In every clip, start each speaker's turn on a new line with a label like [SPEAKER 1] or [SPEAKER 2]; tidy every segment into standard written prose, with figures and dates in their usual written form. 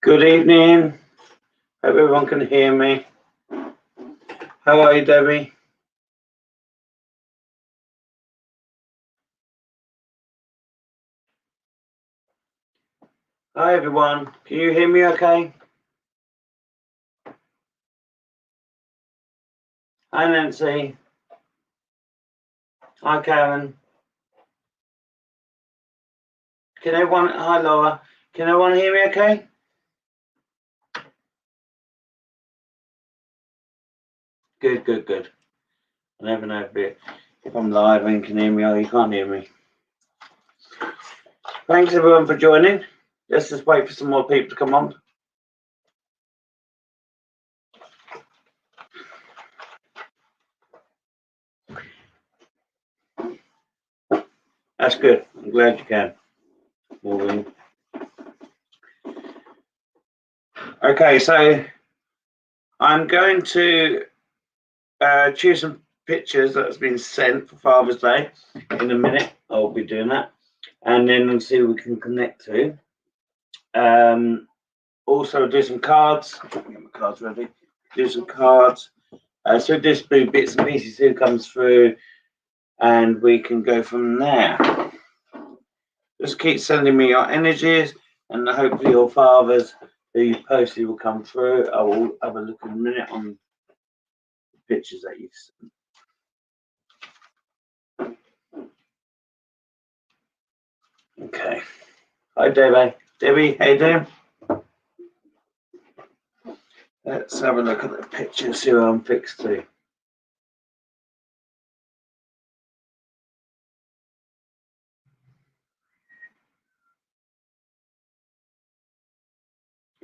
[SPEAKER 1] Good evening. Hope everyone can hear me. How are you, Debbie? Hi, everyone. Can you hear me okay? Hi, Nancy. Hi, Karen. Hi, Laura. Can everyone hear me okay? Good. I never know if I'm live and you can hear me or you can't hear me. Thanks, everyone, for joining. Let's just wait for some more people to come on. That's good. I'm glad you can. Moving. Okay, so I'm going to choose some pictures that's been sent for Father's Day. In a minute, I'll be doing that, and then see what we can connect to. Also, do some cards. Get my cards ready. Do some cards. So just do bits and pieces. Who comes through, and we can go from there. Just keep sending me your energies, and hopefully your fathers who you posted will come through. I will have a look in a minute on the pictures that you've sent. Okay. Hi, Debbie. Debbie, how you doing? Let's have a look at the picture, see where I'm fixed to.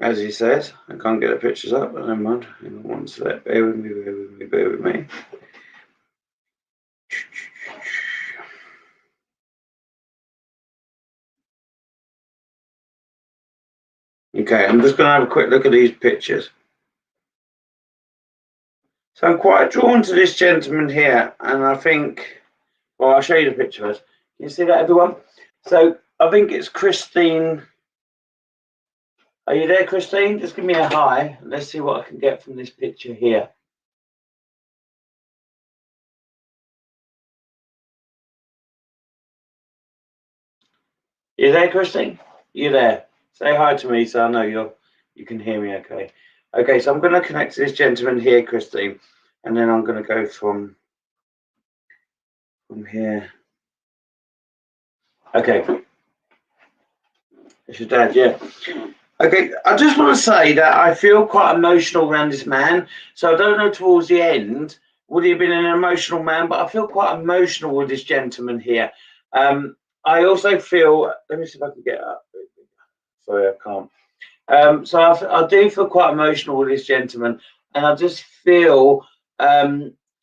[SPEAKER 1] As he says, I can't get the pictures up, but never mind. Hang on one sec. Bear with me. Okay, I'm just going to have a quick look at these pictures. So I'm quite drawn to this gentleman here, and I think, well, I'll show you the picture first. Can you see that, everyone? So I think it's Christine. Are you there, Christine? Just give me a hi. Let's see what I can get from this picture here. You there, Christine? You there? Say hi to me so I know you can hear me okay. Okay, so I'm going to connect to this gentleman here, Christine, and then I'm going to go from here. Okay. It's your dad, yeah. Okay, I just want to say that I feel quite emotional around this man. So I don't know towards the end, would he have been an emotional man? But I feel quite emotional with this gentleman here. I also feel, let me see if I can get up. Sorry, I can't. So I do feel quite emotional with this gentleman, and I just feel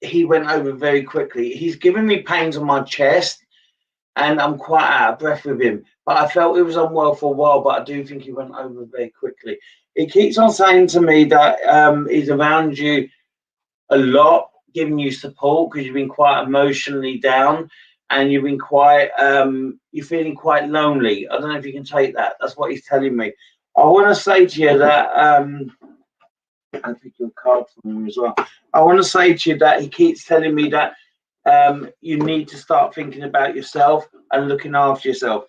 [SPEAKER 1] he went over very quickly. He's giving me pains on my chest, and I'm quite out of breath with him. But I felt he was unwell for a while, but I do think he went over very quickly. He keeps on saying to me that he's around you a lot, giving you support because you've been quite emotionally down, and you've been quite you're feeling quite lonely. I don't know if you can take that. That's what he's telling me. I want to say to you that I think your card from him as well. I want to say to you that he keeps telling me that you need to start thinking about yourself and looking after yourself.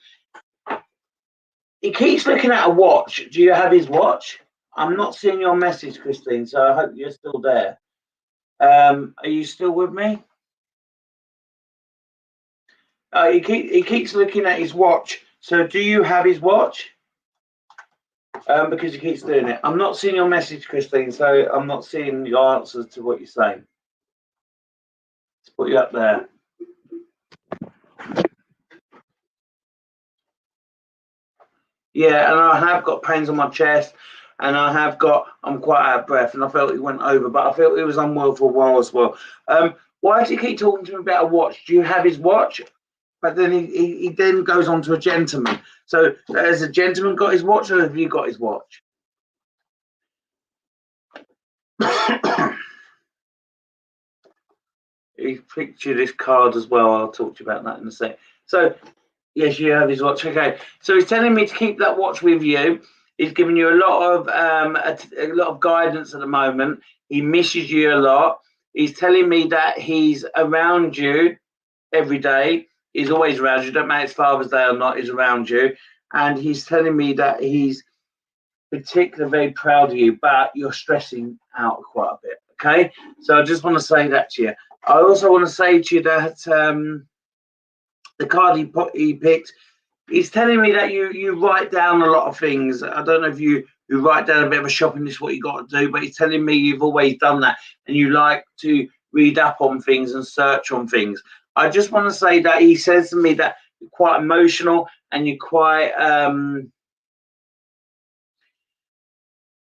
[SPEAKER 1] He keeps looking at a watch. Do you have his watch? I'm not seeing your message, Christine, so I hope you're still there. Are you still with me? He keeps looking at his watch. So do you have his watch? Because he keeps doing it. I'm not seeing your message, Christine, so I'm not seeing your answers to what you're saying. Let's put you up there. Yeah, and I have got pains on my chest, and I'm quite out of breath, and I felt it went over, but I felt it was unwell for a while as well. Why does he keep talking to me about a watch? Do you have his watch? But then he then goes on to a gentleman. So has a gentleman got his watch, or have you got his watch? He pictured this card as well. I'll talk to you about that in a sec. So yes, you have his watch. Okay. So he's telling me to keep that watch with you. He's giving you a lot of guidance at the moment. He misses you a lot. He's telling me that he's around you every day. He's always around you. Don't matter it's Father's Day or not. He's around you, and he's telling me that he's particularly very proud of you, but you're stressing out quite a bit. Okay, so I just want to say that to you. I also want to say to you that the card he picked, he's telling me that you write down a lot of things. I don't know if you write down a bit of a shopping list what you got to do, but he's telling me you've always done that and you like to read up on things and search on things. I just want to say that he says to me that you're quite emotional and you're quite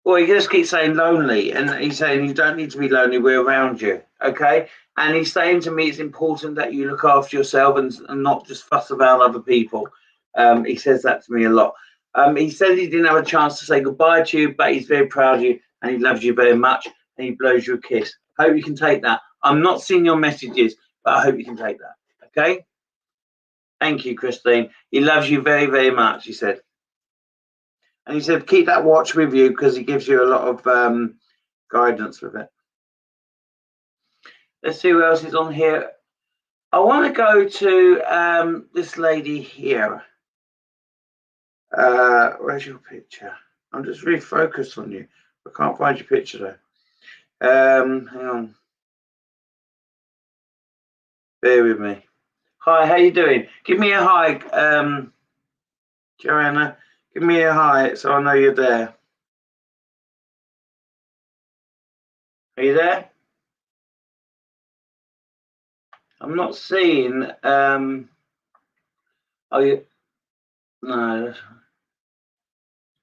[SPEAKER 1] well, he just keeps saying lonely, and he's saying you don't need to be lonely, we're around you, okay? And he's saying to me it's important that you look after yourself and not just fuss about other people. He says that to me a lot. He said he didn't have a chance to say goodbye to you, but he's very proud of you and he loves you very much and he blows you a kiss. Hope you can take that. I'm not seeing your messages, but I hope you can take that, okay? Thank you, Christine. He loves you very, very much, he said. And he said, keep that watch with you because he gives you a lot of guidance with it. Let's see who else is on here. I want to go to this lady here. Where's your picture? I'm just really focused on you. I can't find your picture though. Hang on. Bear with me. Hi, how you doing? Give me a hi, Joanna. Give me a hi so I know you're there. Are you there? I'm not seeing. Are you? No.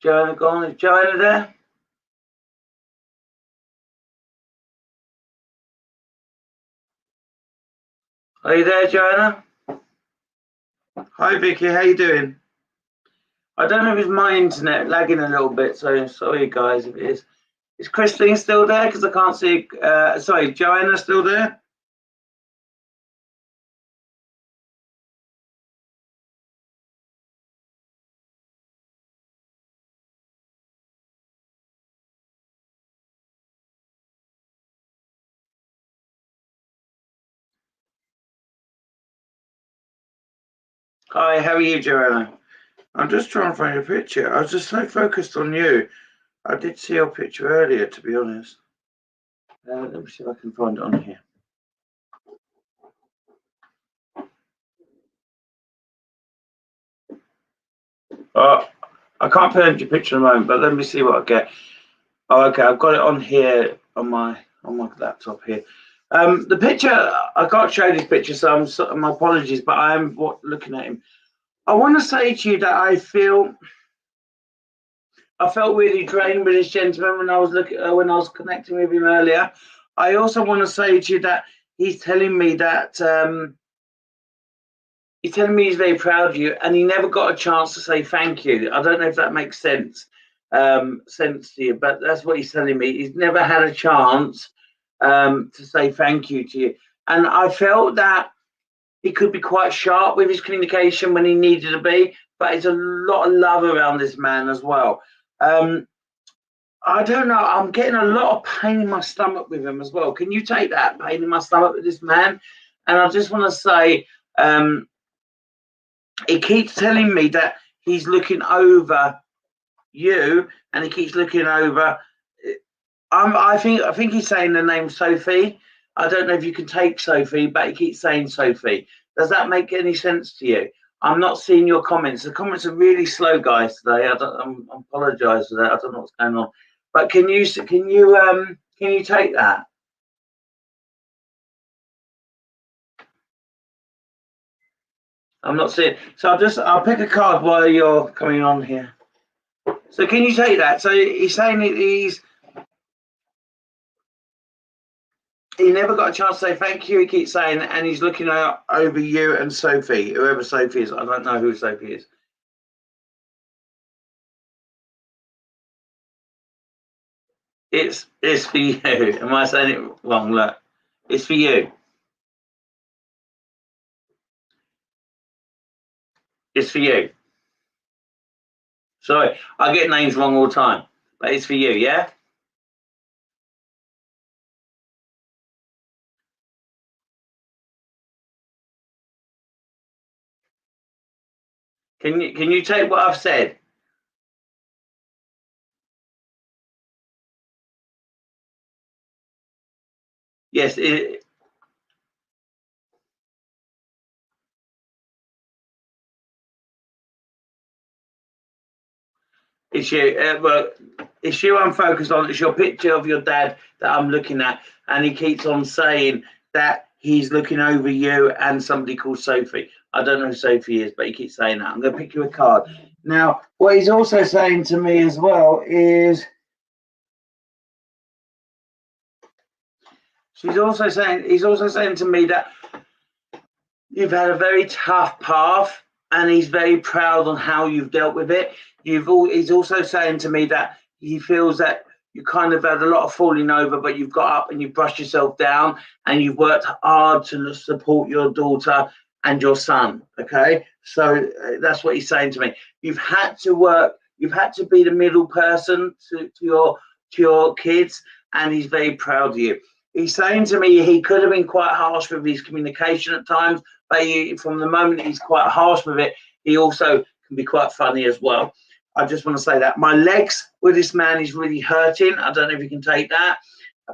[SPEAKER 1] Joanna gone? Is Joanna there? Are you there, Joanna? Hi, Vicky. How you doing? I don't know if it's my internet lagging a little bit, so sorry, guys, if it is. Is Christine still there? Because I can't see. Sorry, Joanna still there? Hi, how are you, Joanna? I'm just trying to find your picture. I was just so focused on you. I did see your picture earlier, to be honest. Let me see if I can find it on here. I can't find your picture at the moment, but let me see what I get. Oh, okay, I've got it on here on my laptop here. The picture I can't show this picture, so my apologies, but I am looking at him. I want to say to you that I felt really drained with this gentleman when I was connecting with him earlier. I also want to say to you that he's telling me that he's very proud of you, and he never got a chance to say thank you. I don't know if that makes sense to you, but that's what he's telling me. He's never had a chance to say thank you to you, and I felt that he could be quite sharp with his communication when he needed to be, but there's a lot of love around this man as well. I don't know. I'm getting a lot of pain in my stomach with him as well. Can you take that pain in my stomach with this man? And I just want to say, he keeps telling me that he's looking over you, and he keeps looking over. I think he's saying the name Sophie. I don't know if you can take Sophie, but he keeps saying Sophie. Does that make any sense to you? I'm not seeing your comments. The comments are really slow, guys, today. I apologise for that. I don't know what's going on. But can you take that? I'm not seeing. So I'll pick a card while you're coming on here. So can you take that? So he's saying he never got a chance to say thank you. He keeps saying, and he's looking out over you and Sophie, whoever Sophie is. I don't know who Sophie is. It's for you. Am I saying it wrong? Look, it's for you. It's for you. Sorry, I get names wrong all the time, but it's for you, yeah? Can you take what I've said? Yes, it's you. Well, it's you I'm focused on. It's your picture of your dad that I'm looking at, and he keeps on saying that he's looking over you and somebody called Sophie. I don't know who Sophie is, but he keeps saying that. I'm going to pick you a card. Now, what he's also saying to me as well is he's also saying to me that you've had a very tough path, and he's very proud on how you've dealt with it. He's also saying to me that he feels that you kind of had a lot of falling over, but you've got up and you've brushed yourself down, and you've worked hard to support your daughter and your son. Okay, so that's what he's saying to me. You've had to work. You've had to be the middle person to your kids, and he's very proud of you. He's saying to me he could have been quite harsh with his communication at times, but from the moment he's quite harsh with it, he also can be quite funny as well. I just want to say that my legs with this man is really hurting. I don't know if you can take that,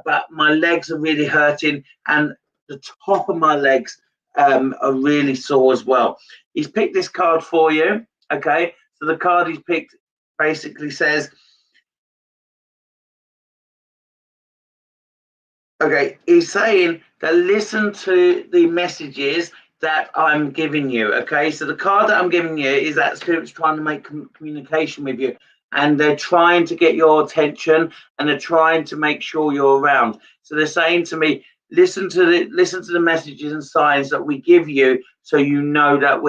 [SPEAKER 1] but my legs are really hurting, and the top of my legs are really sore as well. He's picked this card for you. Okay, so the card he's picked basically says, okay, he's saying that listen to the messages that I'm giving you. Okay, so the card that I'm giving you is that Spirit's trying to make communication with you, and they're trying to get your attention, and they're trying to make sure you're around. So they're saying to me, listen to the messages and signs that we give you, so you know that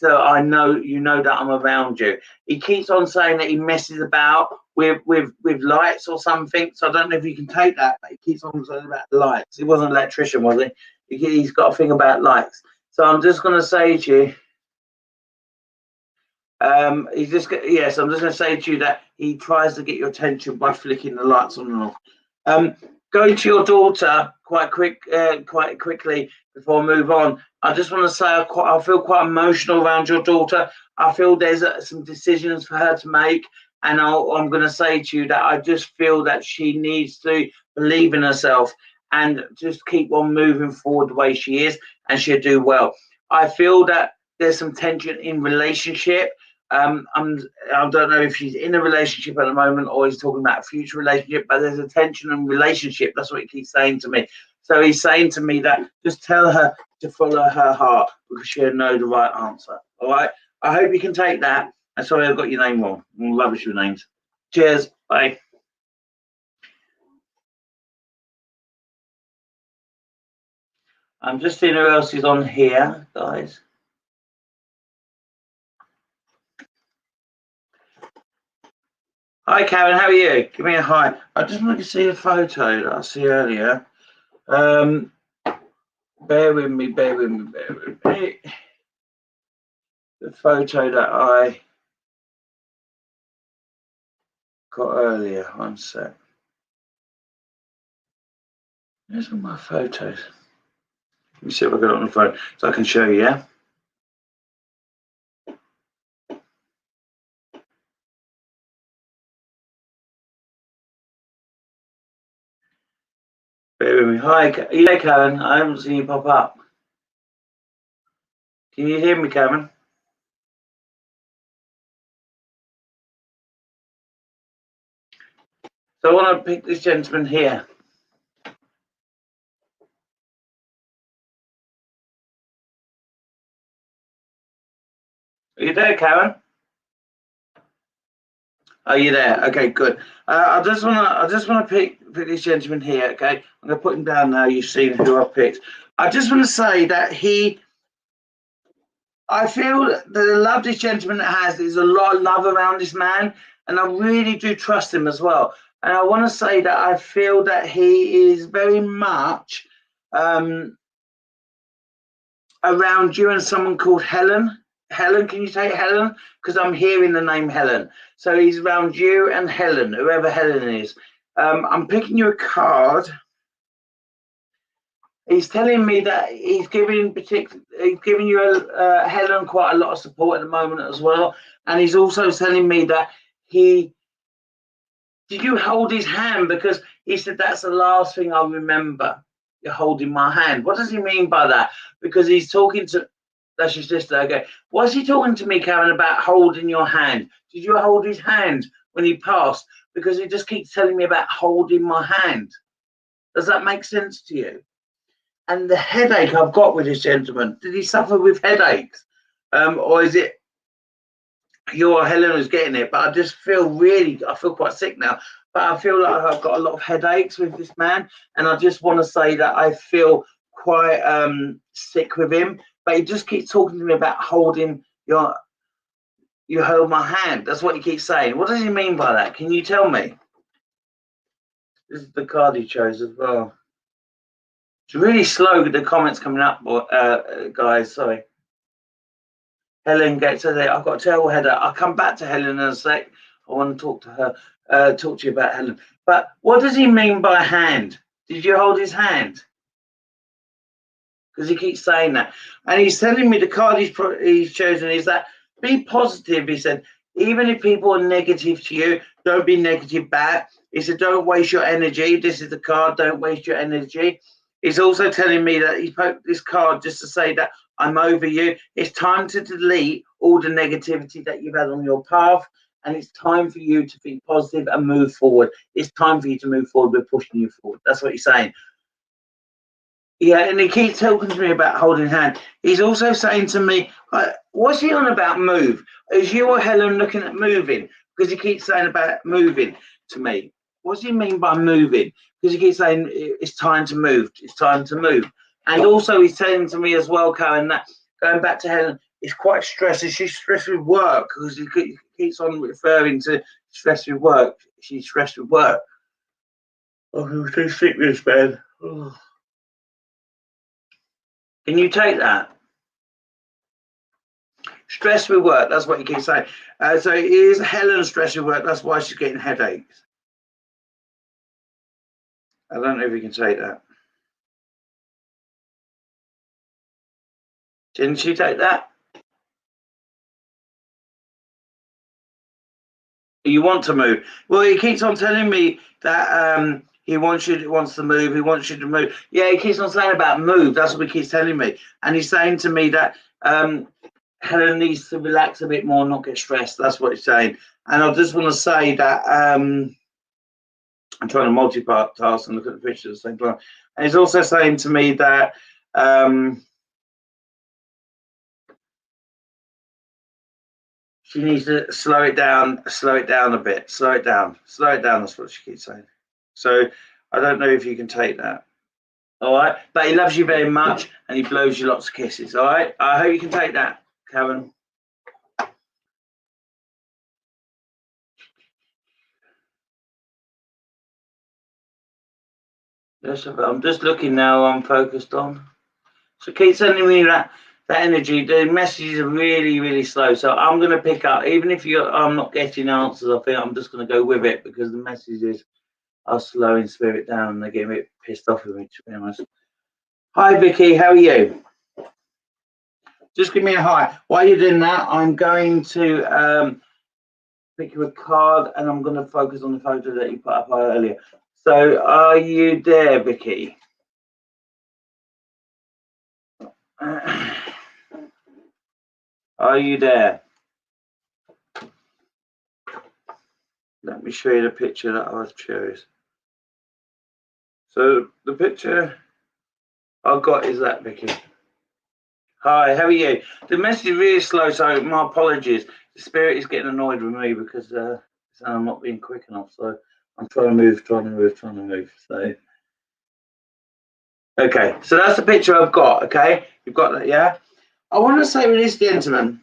[SPEAKER 1] I know you know that I'm around you. He keeps on saying that he messes about with lights or something. So I don't know if you can take that, but he keeps on saying about lights. He wasn't an electrician, was he? He's got a thing about lights. So I'm just going to say to you, I'm just going to say to you that he tries to get your attention by flicking the lights on and off. Going to your daughter quite quickly before I move on. I just want to say I feel quite emotional around your daughter. I feel there's some decisions for her to make, and I'm going to say to you that I just feel that she needs to believe in herself and just keep on moving forward the way she is, and she'll do well. I feel that there's some tension in relationship. I don't know if she's in a relationship at the moment or he's talking about a future relationship, but there's a tension in relationship. That's what he keeps saying to me. So he's saying to me that just tell her to follow her heart because she'll know the right answer. All right. I hope you can take that. I'm sorry I got your name wrong. I'm rubbish with names. Cheers. Bye. I'm just seeing who else is on here, guys. Hi, Karen. How are you? Give me a hi. I just wanted to see a photo that I see earlier. Bear with me. The photo that I got earlier. One sec. There's all my photos. Let me see if I got it on the phone so I can show you. Yeah. Bear with me. Hi, yeah, Karen. I haven't seen you pop up. Can you hear me, Karen? So I want to pick this gentleman here. Are you there, Karen? Are you there? Okay, good. I just want to pick this gentleman here. Okay, I'm going to put him down now. You've seen who I picked. I just want to say that I feel that the love this gentleman has is a lot of love around this man, and I really do trust him as well. And I want to say that I feel that he is very much around you and someone called Helen. Helen, can you take Helen? Because I'm hearing the name Helen. So he's around you and Helen, whoever Helen is. I'm picking you a card. He's telling me that he's giving you Helen quite a lot of support at the moment as well, and he's also telling me that did you hold his hand, because he said that's the last thing I remember. You're holding my hand. What does he mean by that? Because he's talking to that's your sister. Okay, what's he talking to me, Karen, about holding your hand? Did you hold his hand when he passed? Because he just keeps telling me about holding my hand. Does that make sense to you? And the headache I've got with this gentleman, did he suffer with headaches? Or is it you or Helen who's getting it? But I just feel I feel quite sick now. But I feel like I've got a lot of headaches with this man. And I just want to say that I feel quite sick with him. But he just keeps talking to me about holding you hold my hand. That's what he keeps saying. What does he mean by that? Can you tell me? This is the card he chose as well. It's really slow with the comments coming up, guys. Sorry. Helen gets there. I've got a terrible headache. I'll come back to Helen in a sec. I want to talk to her, talk to you about Helen. But what does he mean by hand? Did you hold his hand? Because he keeps saying that. And he's telling me the card he's chosen is that be positive. He said, even if people are negative to you, don't be negative back. He said, don't waste your energy. This is the card. Don't waste your energy. He's also telling me that he poked this card just to say that I'm over you. It's time to delete all the negativity that you've had on your path. And it's time for you to be positive and move forward. It's time for you to move forward. We're pushing you forward. That's what he's saying. Yeah, and he keeps talking to me about holding hand. He's also saying to me, what's he on about move? Is you or Helen looking at moving? Because he keeps saying about moving to me. What does he mean by moving? Because he keeps saying it's time to move. It's time to move. And also he's saying to me as well, Karen, that going back to Helen, it's quite stressed. She's stressed with work, because he keeps on referring to stress with work. She's stressed with work. Oh, I'm too sick with this, man. Oh. Can you take that? Stress with work, that's what he keeps saying. So it is Helen stress with work, that's why she's getting headaches. I don't know if you can take that. Didn't she take that? You want to move? Well, he keeps on telling me that he wants to move. He wants you to move. Yeah, he keeps on saying about move. That's what he keeps telling me. And he's saying to me that Helen needs to relax a bit more, not get stressed. That's what he's saying. And I just want to say that I'm trying to multitask and look at the picture at the same time. And he's also saying to me that she needs to slow it down a bit, slow it down. That's what she keeps saying. So I don't know if you can take that. All right, but he loves you very much and he blows you lots of kisses. All right, I hope you can take that, Karen. Yes, I'm just looking now. I'm focused on. So keep sending me that energy. The messages are really, really slow. So I'm going to pick up, even if I'm not getting answers. I think I'm just going to go with it, because the messages are slowing spirit down and they're getting a bit pissed off with me, to be honest. Hi, Vicky. How are you? Just give me a hi. While you're doing that, I'm going to pick you a card and I'm going to focus on the photo that you put up earlier. So are you there, Vicky? Are you there? Let me show you the picture that I chose. So the picture I've got is that, Vicky. Hi, how are you? The message is really slow, so my apologies. The spirit is getting annoyed with me because I'm not being quick enough. So I'm trying to move. So okay, so that's the picture I've got. Okay, you've got that, yeah? I want to say with this gentleman,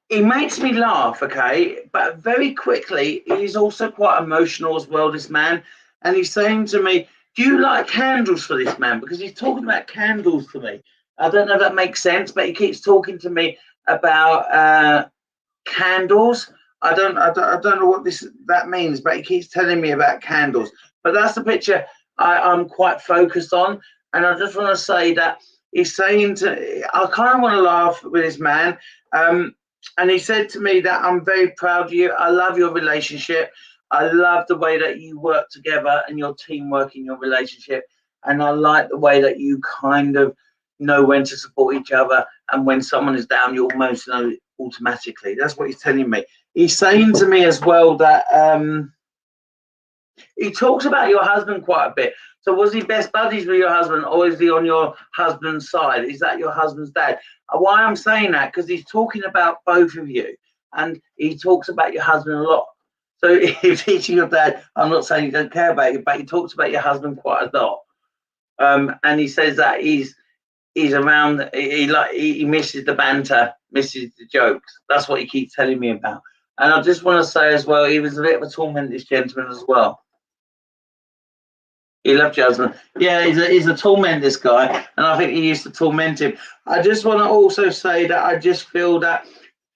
[SPEAKER 1] he makes me laugh, okay, but very quickly he's also quite emotional as well, this man. And he's saying to me, do you like candles for this man? Because he's talking about candles to me. I don't know if that makes sense, but he keeps talking to me about candles. I don't know what that means, but he keeps telling me about candles. But that's the picture I'm quite focused on, and I just want to say that he's saying I kind of want to laugh with this man, and he said to me that I'm very proud of you. I love your relationship. I love the way that you work together and your teamwork in your relationship, and I like the way that you kind of know when to support each other, and when someone is down, you almost know automatically. That's what he's telling me. He's saying to me as well that he talks about your husband quite a bit. So was he best buddies with your husband, or is he on your husband's side? Is that your husband's dad? Why I'm saying that, because he's talking about both of you, and he talks about your husband a lot. So if he's your dad, I'm not saying he don't care about you, but he talks about your husband quite a lot. And he says that he's around. He misses the banter, misses the jokes. That's what he keeps telling me about. And I just want to say as well, he was a bit of a tormented gentleman as well. He loved your husband. Yeah, he's a torment, this guy, and I think he used to torment him. I just want to also say that I just feel that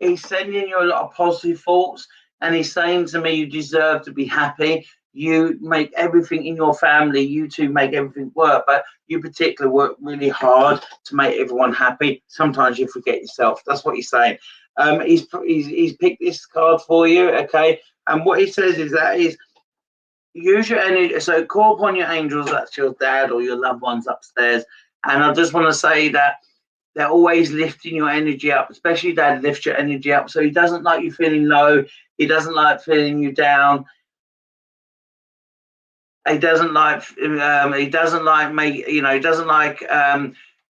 [SPEAKER 1] he's sending you a lot of positive thoughts, and he's saying to me, you deserve to be happy. You make everything in your family, you two make everything work, but you particularly work really hard to make everyone happy. Sometimes you forget yourself. That's what he's saying. He's picked this card for you, okay? And what he says is that use your energy. So call upon your angels. That's your dad or your loved ones upstairs. And I just want to say that they're always lifting your energy up, especially dad lifts your energy up. So he doesn't like you feeling low. He doesn't like feeling you down. He doesn't like he doesn't like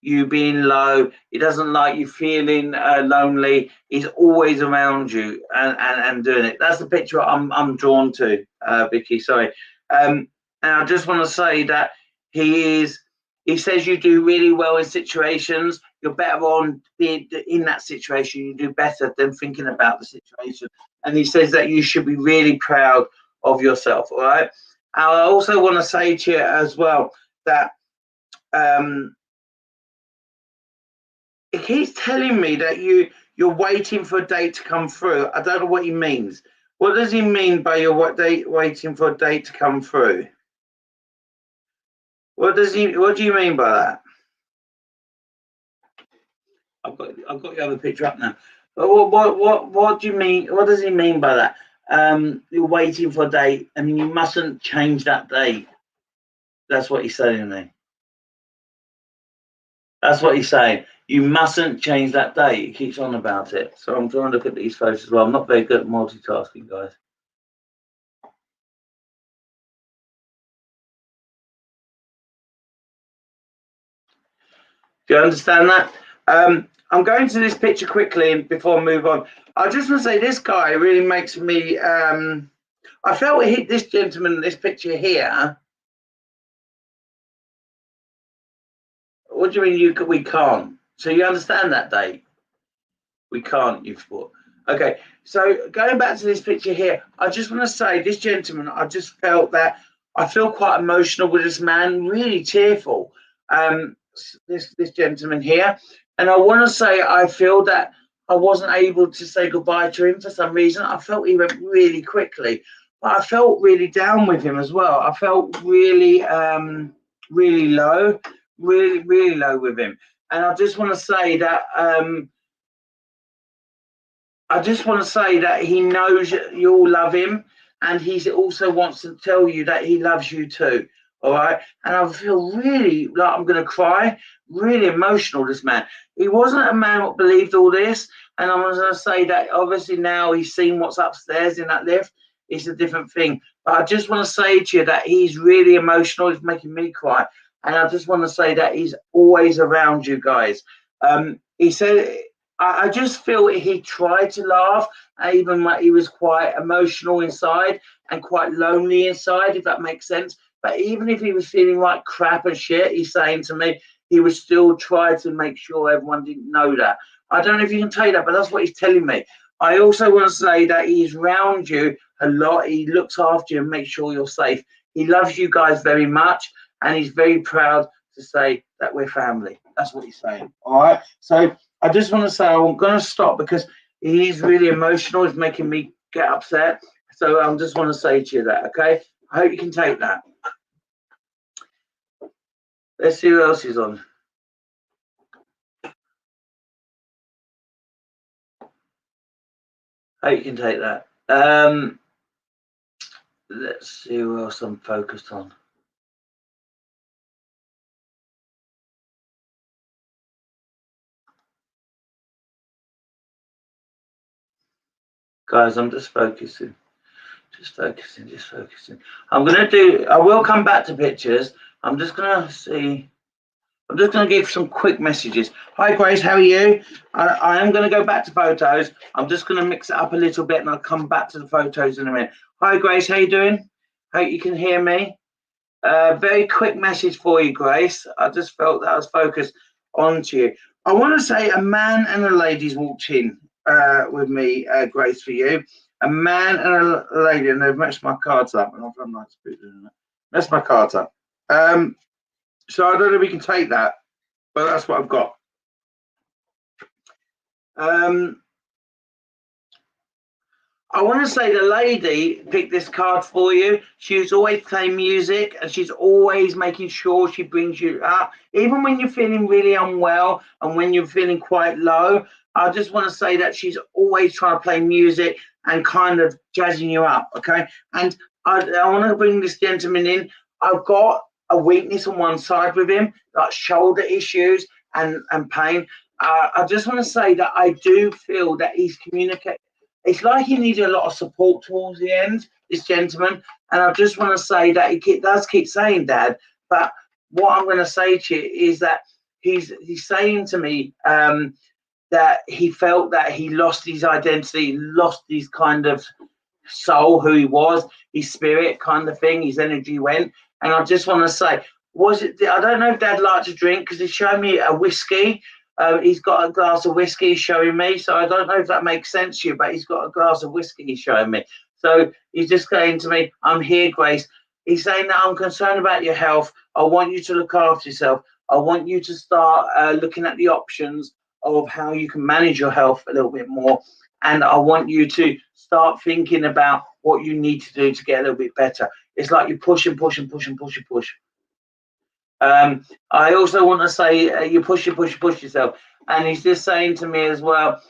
[SPEAKER 1] you being low. He doesn't like you feeling lonely. He's always around you and doing it. That's the picture I'm drawn to, Vicky. Sorry. And I just want to say that he says you do really well in situations. You're better on being in that situation. You do better than thinking about the situation. And he says that you should be really proud of yourself. All right. I also want to say to you as well that he's telling me that you're waiting for a date to come through. I don't know what he means. What does he mean by waiting for a date to come through? What do you mean by that? I've got the other picture up now. What do you mean? What does he mean by that? You're waiting for a date, and you mustn't change that date. That's what he's saying to me. That's what he's saying. You mustn't change that date. He keeps on about it. So I'm trying to look at these photos as well. I'm not very good at multitasking, guys. Do you understand that? I'm going to this picture quickly before I move on. I just want to say this guy really makes me. I felt it hit this gentleman, this picture here. What do you mean we can't? So you understand that date? We can't, you've thought. Okay, so going back to this picture here, I just want to say this gentleman, I just felt that I feel quite emotional with this man, really tearful. This gentleman here, and I want to say I feel that I wasn't able to say goodbye to him for some reason. I felt he went really quickly, but I felt really down with him as well. I felt really really low, really low with him. And I just want to say that he knows you all love him, and he also wants to tell you that he loves you too. All right. And I feel really like I'm going to cry, really emotional, this man. He wasn't a man that believed all this. And I was going to say that obviously now he's seen what's upstairs in that lift. It's a different thing. But I just want to say to you that he's really emotional. He's making me cry. And I just want to say that he's always around you guys. He said, I just feel he tried to laugh, even when he was quite emotional inside and quite lonely inside, if that makes sense. But even if he was feeling like crap and shit, he's saying to me, he would still try to make sure everyone didn't know that. I don't know if you can take that, but that's what he's telling me. I also want to say that he's around you a lot. He looks after you and makes sure you're safe. He loves you guys very much, and he's very proud to say that we're family. That's what he's saying. All right. So I just want to say I'm going to stop because he's really emotional. It's making me get upset. So I just want to say to you that, okay? I hope you can take that. Let's see who else is on. I hope you can take that. Let's see who else I'm focused on. Guys, I'm just focusing. Just focusing. I will come back to pictures. I'm just going to give some quick messages. Hi, Grace, how are you? I am going to go back to photos. I'm just going to mix it up a little bit and I'll come back to the photos in a minute. Hi, Grace, how you doing? Hope you can hear me. Very quick message for you, Grace. I just felt that I was focused onto you. I want to say a man and a lady's walked in with me, Grace, for you. A man and a lady, and they've matched my cards up. And I've done nice doing that. That's my cards up. So I don't know if we can take that, but that's what I've got. I want to say the lady picked this card for you. She's always playing music and she's always making sure she brings you up. Even when you're feeling really unwell and when you're feeling quite low, I just want to say that she's always trying to play music and kind of jazzing you up, okay? And I want to bring this gentleman in. I've got a weakness on one side with him, like shoulder issues and pain. I just want to say that I do feel that he's communicating. It's like he needed a lot of support towards the end, this gentleman. And I just want to say that he does keep saying, Dad, but what I'm going to say to you is that he's saying to me that he felt that he lost his identity, lost his kind of soul, who he was, his spirit kind of thing, his energy went. And I just want to say, I don't know if Dad liked to drink because he showed me a whiskey. He's got a glass of whiskey showing me, so I don't know if that makes sense to you, but he's got a glass of whiskey he's showing me. So he's just saying to me, I'm here, Grace. He's saying that I'm concerned about your health. I want you to look after yourself. I want you to start looking at the options of how you can manage your health a little bit more. And I want you to start thinking about what you need to do to get a little bit better. It's like you push and push and push and push and push. I also want to say you push yourself. And he's just saying to me as well,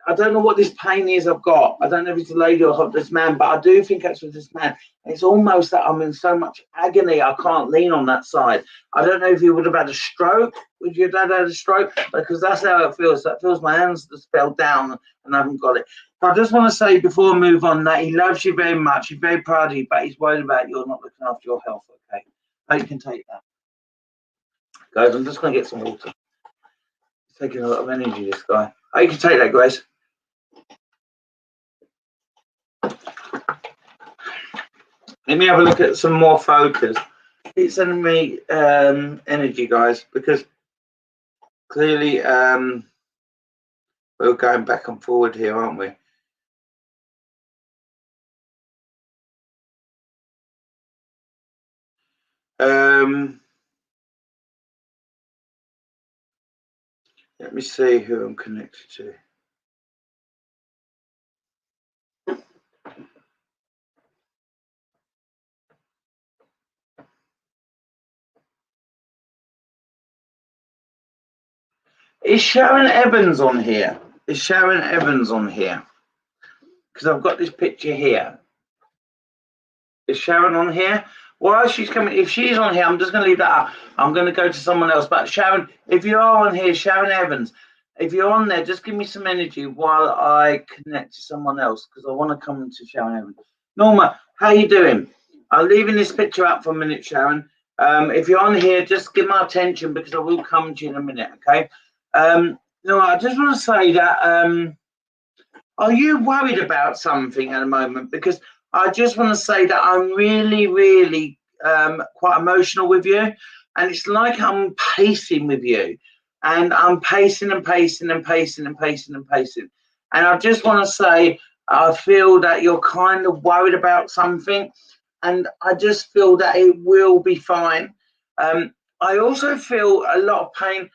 [SPEAKER 1] I don't know what this pain is I've got. I don't know if it's a lady or this man, but I do think it's with this man. It's almost that I'm in so much agony, I can't lean on that side. I don't know if you would have had a stroke. Would your dad had a stroke? Because that's how it feels. That feels my hands just fell down and I haven't got it. So I just want to say before I move on that he loves you very much. He's very proud of you, but he's worried about you not looking after your health. Okay, how you can take that. Guys, I'm just going to get some water. He's taking a lot of energy, this guy. How you can take that, Grace? Let me have a look at some more photos. It's sending me energy, guys, because clearly we're going back and forward here, aren't we? Let me see who I'm connected to. Is Sharon Evans on here? Is Sharon Evans on here? Because I've got this picture here. Is Sharon on here? While she's coming, if she's on here, I'm just going to leave that up. I'm going to go to someone else. But Sharon, if you are on here, Sharon Evans, if you're on there, just give me some energy while I connect to someone else because I want to come to Sharon Evans. Norma, how you doing? I'm leaving this picture up for a minute, Sharon. If you're on here, just give my attention because I will come to you in a minute, okay? No, I just want to say that, are you worried about something at the moment? Because I just want to say that I'm really, really quite emotional with you. And it's like I'm pacing with you. And I'm pacing and pacing and pacing and pacing and pacing. And I just want to say, I feel that you're kind of worried about something. And I just feel that it will be fine. I also feel a lot of pain.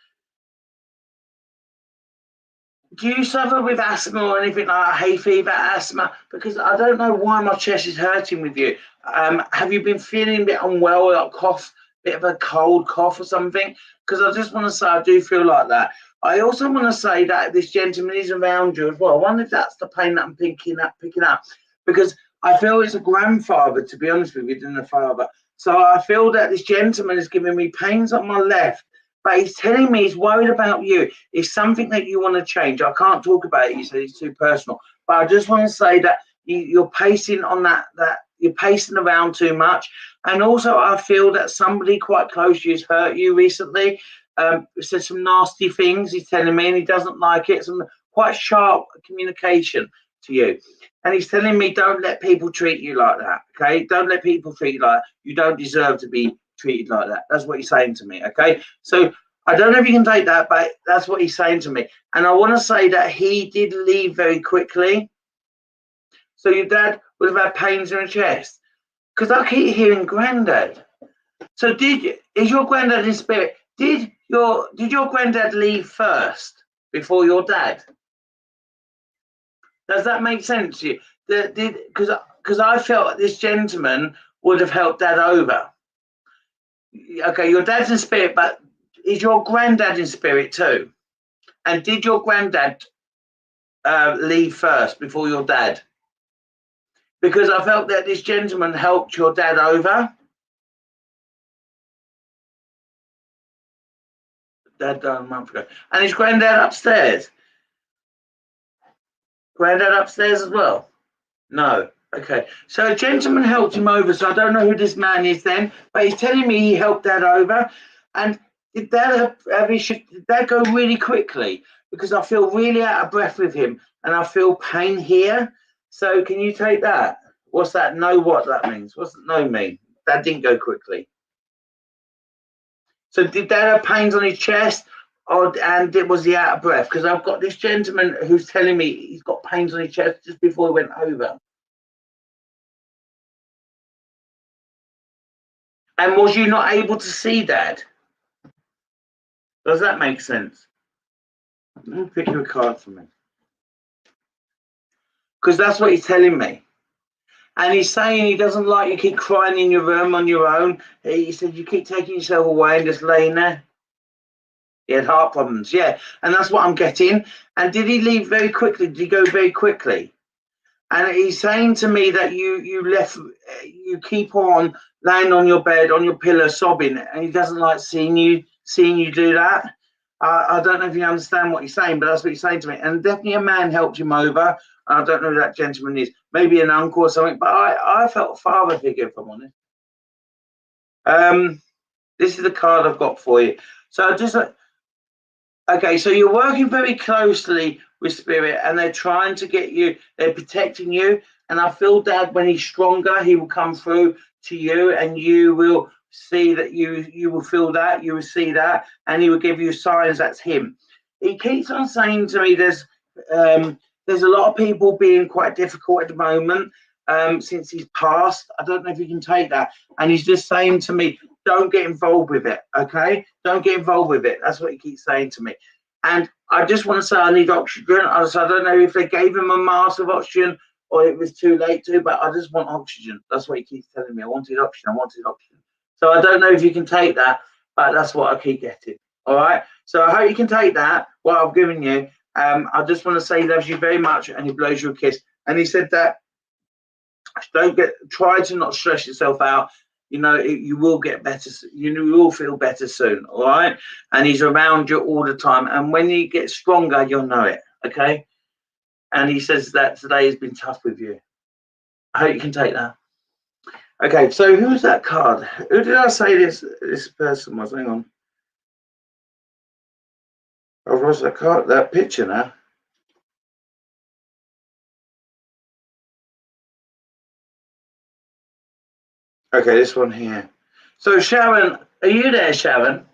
[SPEAKER 1] Do you suffer with asthma or anything like hay fever, asthma? Because I don't know why my chest is hurting with you. Have you been feeling a bit unwell, like cough, bit of a cold cough or something? Because I just want to say I do feel like that. I also want to say that this gentleman is around you as well. I wonder if that's the pain that I'm picking up, because I feel it's a grandfather, to be honest with you, than a father. So I feel that this gentleman is giving me pains on my left, but he's telling me he's worried about you. It's something that you want to change. I can't talk about it. You said it's too personal, but I just want to say that you're pacing on that you're pacing around too much. And also, I feel that somebody quite close to you has hurt you recently. Said some nasty things. He's telling me, and he doesn't like it. Some quite sharp communication to you. And he's telling me, don't let people treat you like that. Okay, don't let people treat you like that. You don't deserve to be treated like that. That's what he's saying to me. Okay, so I don't know if you can take that, but that's what he's saying to me. And I want to say that he did leave very quickly. So your dad would have had pains in the chest, because I keep hearing granddad. So is your granddad in spirit? Did your granddad leave first before your dad? Does that make sense to you? Because I felt this gentleman would have helped dad over. Okay, your dad's in spirit, but is your granddad in spirit too? And did your granddad leave first before your dad? Because I felt that this gentleman helped your dad over. Dad died a month ago. And is granddad upstairs? Granddad upstairs as well? No. Okay. So a gentleman helped him over. So I don't know who this man is then, but he's telling me he helped dad over. And did dad did dad go really quickly? Because I feel really out of breath with him and I feel pain here. So can you take that? What's that? Know what that means? What's no mean? That didn't go quickly. So did dad have pains on his chest, and was he out of breath? Because I've got this gentleman who's telling me he's got pains on his chest just before he went over. And was you not able to see dad? Does that make sense? Let me pick you a card for me. Because that's what he's telling me. And he's saying he doesn't like you keep crying in your room on your own. He said you keep taking yourself away and just laying there. He had heart problems, yeah. And that's what I'm getting. And did he leave very quickly? Did he go very quickly? And he's saying to me that you keep on laying on your bed, on your pillow, sobbing, and he doesn't like seeing you do that. I don't know if you understand what he's saying, but that's what he's saying to me. And definitely a man helped him over. I don't know who that gentleman is. Maybe an uncle or something, but I felt a father figure, if I'm honest. This is the card I've got for you. So just okay, so you're working very closely with spirit, and they're trying to get you. They're protecting you, and I feel Dad, when he's stronger, he will come through to you, and you will see that you will feel that, you will see that, and he will give you signs that's him. He keeps on saying to me, there's a lot of people being quite difficult at the moment since he's passed. I don't know if you can take that, and he's just saying to me, don't get involved with it, okay? Don't get involved with it. That's what he keeps saying to me. And I just want to say I need oxygen. So I don't know if they gave him a mask of oxygen or it was too late to, but I just want oxygen. That's what he keeps telling me. I wanted oxygen. I wanted oxygen. So I don't know if you can take that, but that's what I keep getting. All right. So I hope you can take that, what I've given you. I just want to say he loves you very much and he blows you a kiss. And he said that try to not stress yourself out. You know, you will get better. You will feel better soon. All right. And he's around you all the time. And when you get stronger, you'll know it. Okay. And he says that today has been tough with you. I hope you can take that. Okay. So who's that card? Who did I say this person was? Hang on. Oh, what's that card? That picture now. Okay, this one here. So Sharon, are you there, Sharon?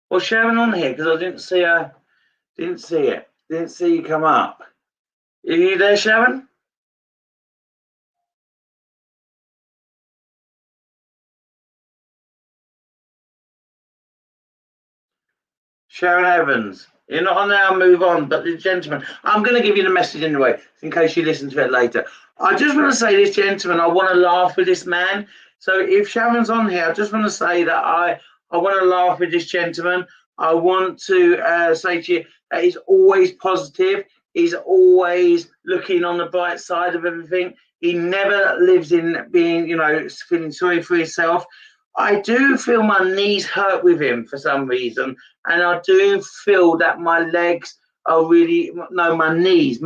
[SPEAKER 1] Was Sharon on here? Because I didn't see her. Didn't see it. Didn't see you come up. Are you there, Sharon? Sharon Evans. You're not on there, I'll move on. But the gentleman, I'm going to give you the message anyway, in case you listen to it later. I just want to say this gentleman, I want to laugh with this man. So if Sharon's on here, I just want to say that I want to laugh with this gentleman. I want to say to you that he's always positive. He's always looking on the bright side of everything. He never lives in being, feeling sorry for himself. I do feel my knees hurt with him for some reason. And I do feel that my legs are really, no, my knees,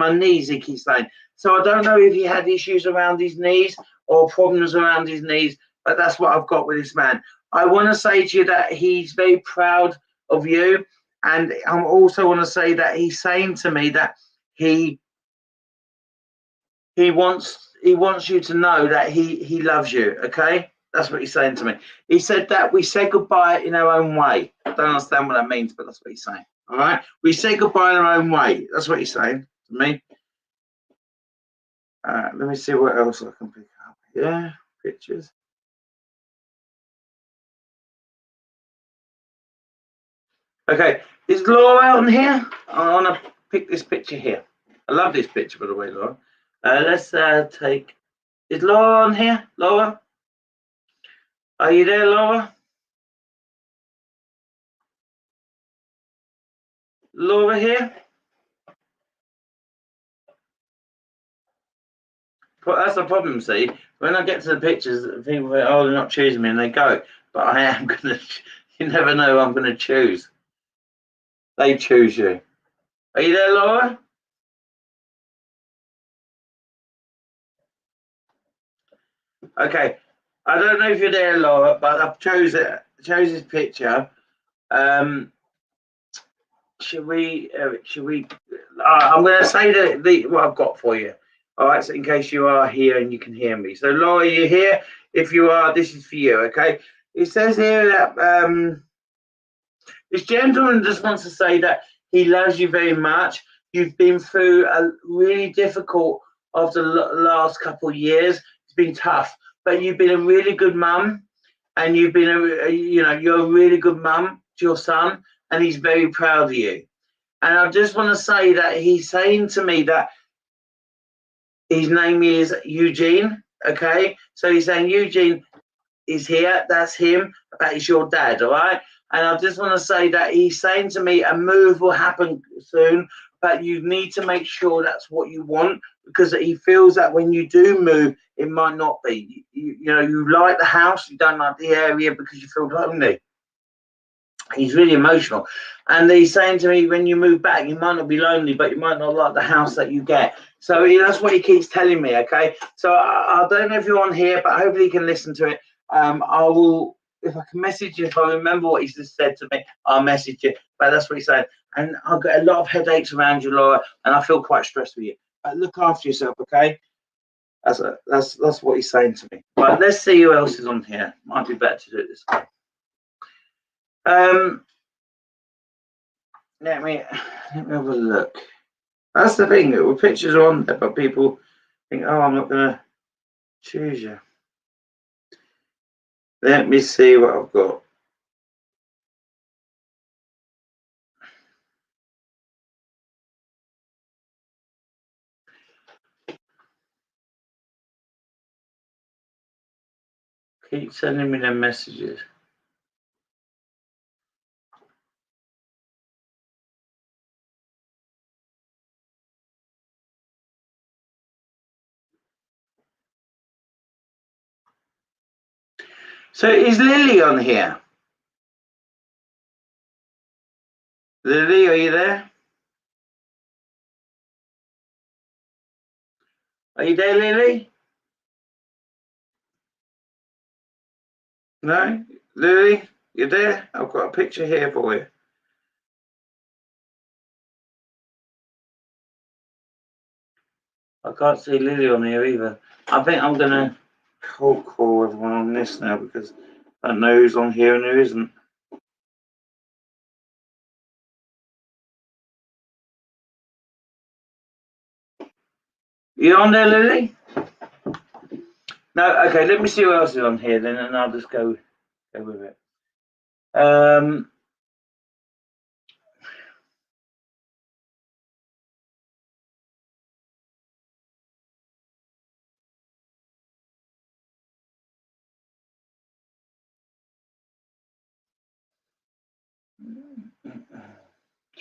[SPEAKER 1] he keeps saying. So I don't know if he had issues around his knees or problems around his knees, but that's what I've got with this man. I want to say to you that he's very proud of you. And I also want to say that he's saying to me that he wants you to know that he loves you. Okay, that's what he's saying to me. He said that we say goodbye in our own way. I don't understand what that means, but that's what he's saying. All right, we say goodbye in our own way. That's what he's saying to me. Let me see what else I can pick up. Yeah, pictures. Okay, is Laura on here? I want to pick this picture here. I love this picture, by the way, Laura. Let's take. Is Laura on here? Laura, are you there, Laura? Laura here? That's the problem, see. When I get to the pictures, people say, oh, they're not choosing me, and they go. But I am going to, you never know who I'm going to choose. They choose you. Are you there, Laura? Okay. I don't know if you're there, Laura, but I've chose this picture. Should we? I'm going to say what I've got for you. All right, so in case you are here and you can hear me. So, Laura, you're here. If you are, this is for you. Okay. It says here that this gentleman just wants to say that he loves you very much. You've been through a really difficult of the last couple of years. It's been tough, but you've been a really good mum, and you've been you're a really good mum to your son, and he's very proud of you. And I just want to say that he's saying to me that his name is Eugene. Okay, so he's saying Eugene is here. That's him. That is your dad. All right. And I just want to say that he's saying to me a move will happen soon, but you need to make sure that's what you want, because he feels that when you do move, it might not be. You like the house, you don't like the area because you feel lonely. He's really emotional, and he's saying to me, when you move back, you might not be lonely, but you might not like the house that you get. So that's what he keeps telling me. Okay, so I don't know if you're on here, but hopefully you can listen to it. I will, if I can message you, if I remember what he's just said to me, I'll message you. But that's what he's saying, and I've got a lot of headaches around you, Laura, and I feel quite stressed with you. But look after yourself, okay? That's what he's saying to me. But let's see who else is on here. Might be better to do it this way. Let me have a look. That's the thing. The pictures are on there, but people think, "Oh, I'm not going to choose you." Let me see what I've got. Keep sending me them messages. So is Lily on here? Lily, are you there? Are you there, Lily? No? Lily, you there? I've got a picture here for you. I can't see Lily on here either. I think I'm going to call everyone on this now, because I don't know who's on here and who isn't. You on there, Lily? No, okay, let me see who else is on here then, and I'll just go with it.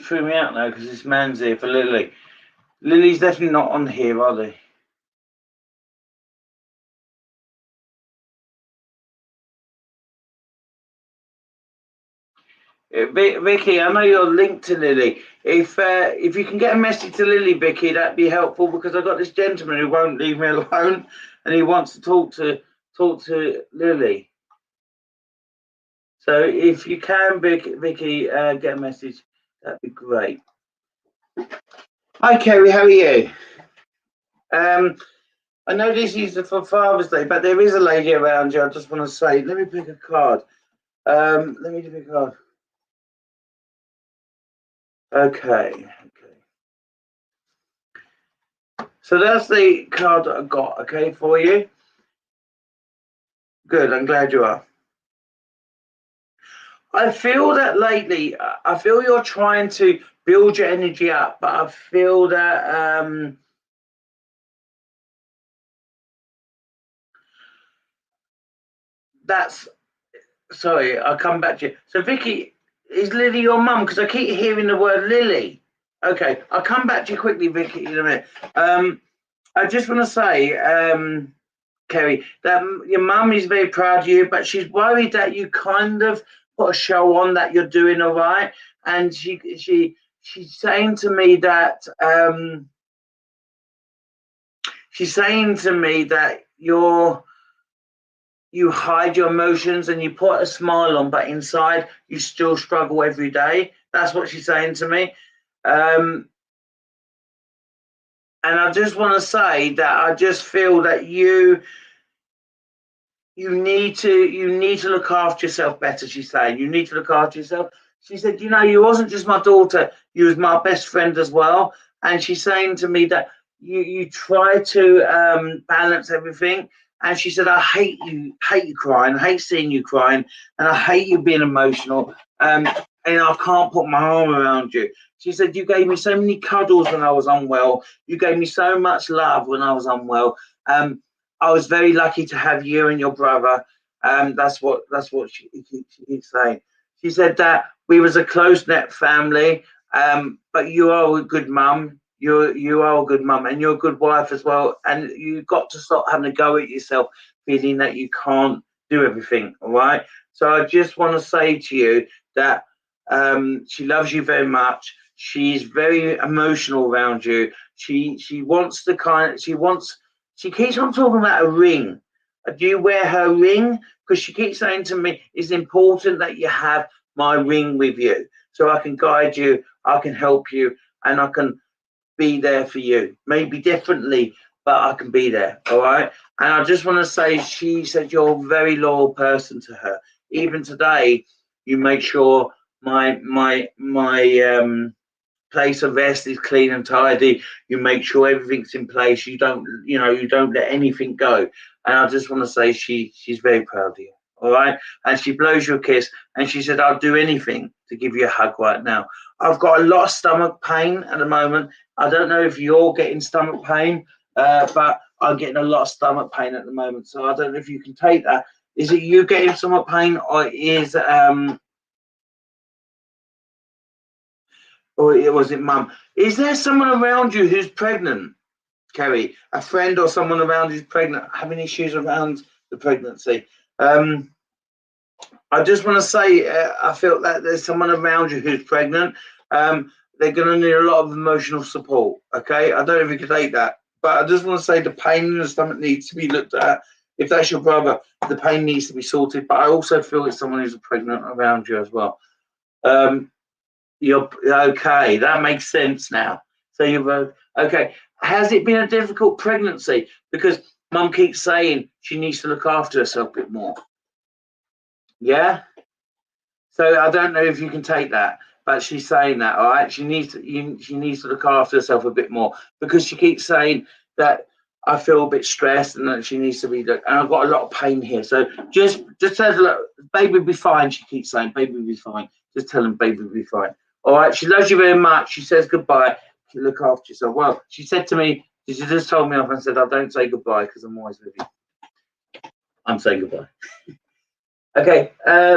[SPEAKER 1] Threw me out now because this man's here for Lily. Lily's definitely not on here, are they? Vicky, I know you're linked to Lily. If you can get a message to Lily, Vicky, that'd be helpful because I've got this gentleman who won't leave me alone, and he wants to talk to Lily. So if you can, Vicky, get a message, that'd be great. Hi, Kerry. How are you? I know this is for Father's Day, but there is a lady around you. I just want to say, let me pick a card. Let me pick a card. Okay. So that's the card that I got, okay, for you. Good, I'm glad you are. I feel that lately, I feel you're trying to build your energy up, but I feel that that's, sorry, I'll come back to you. So Vicky, is Lily your mum? Because I keep hearing the word Lily. Okay, I'll come back to you quickly, Vicky, in a minute. I just want to say, Kerry, that your mum is very proud of you, but she's worried that you kind of put a show on that you're doing all right, and she's saying to me that you hide your emotions and you put a smile on, but inside you still struggle every day. That's what she's saying to me. And I just want to say that I just feel that you need to look after yourself better. She's saying you need to look after yourself. She said, you wasn't just my daughter, you was my best friend as well. And she's saying to me that you try to balance everything. And she said, I hate you crying, I hate seeing you crying, and I hate you being emotional. And I can't put my arm around you. She said, you gave me so many cuddles when I was unwell. You gave me so much love when I was unwell. I was very lucky to have you and your brother. That's what she keeps saying. She said that we was a close knit family, but you are a good mum. You are a good mum, and you're a good wife as well. And you've got to stop having a go at yourself, feeling that you can't do everything. All right. So I just want to say to you that she loves you very much. She's very emotional around you. She wants she keeps on talking about a ring. Do you wear her ring? Because she keeps saying to me, it's important that you have my ring with you so I can guide you, I can help you, and I can be there for you. Maybe differently, but I can be there. All right. And I just want to say, she said you're a very loyal person to her. Even today, you make sure my place of rest is clean and tidy. You make sure everything's in place. You don't let anything go. And I just want to say she's very proud of you. All right. And she blows you a kiss. And she said, I'll do anything to give you a hug right now. I've got a lot of stomach pain at the moment. I don't know if you're getting stomach pain, but I'm getting a lot of stomach pain at the moment. So I don't know if you can take that. Is it you getting stomach pain, or was it mum? Is there someone around you who's pregnant, Kerry? A friend or someone around who's pregnant, having issues around the pregnancy? I just want to say, I feel that there's someone around you who's pregnant. They're going to need a lot of emotional support. Okay, I don't know if you can take that, but I just want to say the pain in the stomach needs to be looked at. If that's your brother, the pain needs to be sorted. But I also feel it's someone who's pregnant around you as well. You're okay. That makes sense now. So you're okay. Has it been a difficult pregnancy? Because mum keeps saying she needs to look after herself a bit more. Yeah. So I don't know if you can take that, but she's saying that. All right. She needs to look after herself a bit more because she keeps saying that I feel a bit stressed and that she needs to be. And I've got a lot of pain here. So just tell her, look, baby will be fine. She keeps saying, baby will be fine. Just tell him, baby will be fine. All right. She loves you very much. She says goodbye. She look after yourself. Well, she said to me, she just told me off and said, I don't say goodbye because I'm always with you. I'm saying goodbye. Okay,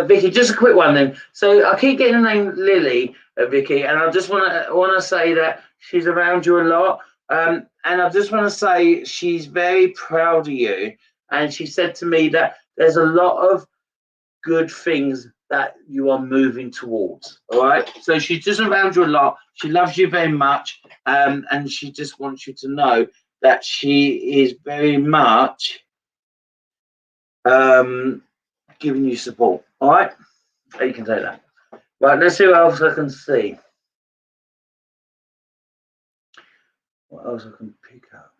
[SPEAKER 1] Vicky, just a quick one then. So I keep getting the name Lily, Vicky, and I just want to say that she's around you a lot, and I just want to say she's very proud of you, and she said to me that there's a lot of good things that you are moving towards. All right, so she's just around you a lot. She loves you very much, and she just wants you to know that she is very much giving you support. All right. You can take that. Right, let's see what else I can see. What else I can pick up?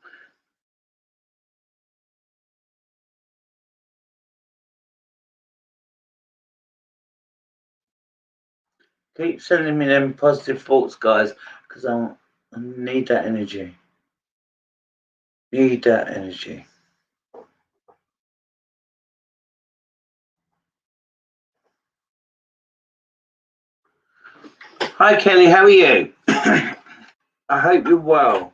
[SPEAKER 1] Keep sending me them positive thoughts, guys, because I need that energy. Need that energy. Hi, Kelly. How are you? I hope you're well.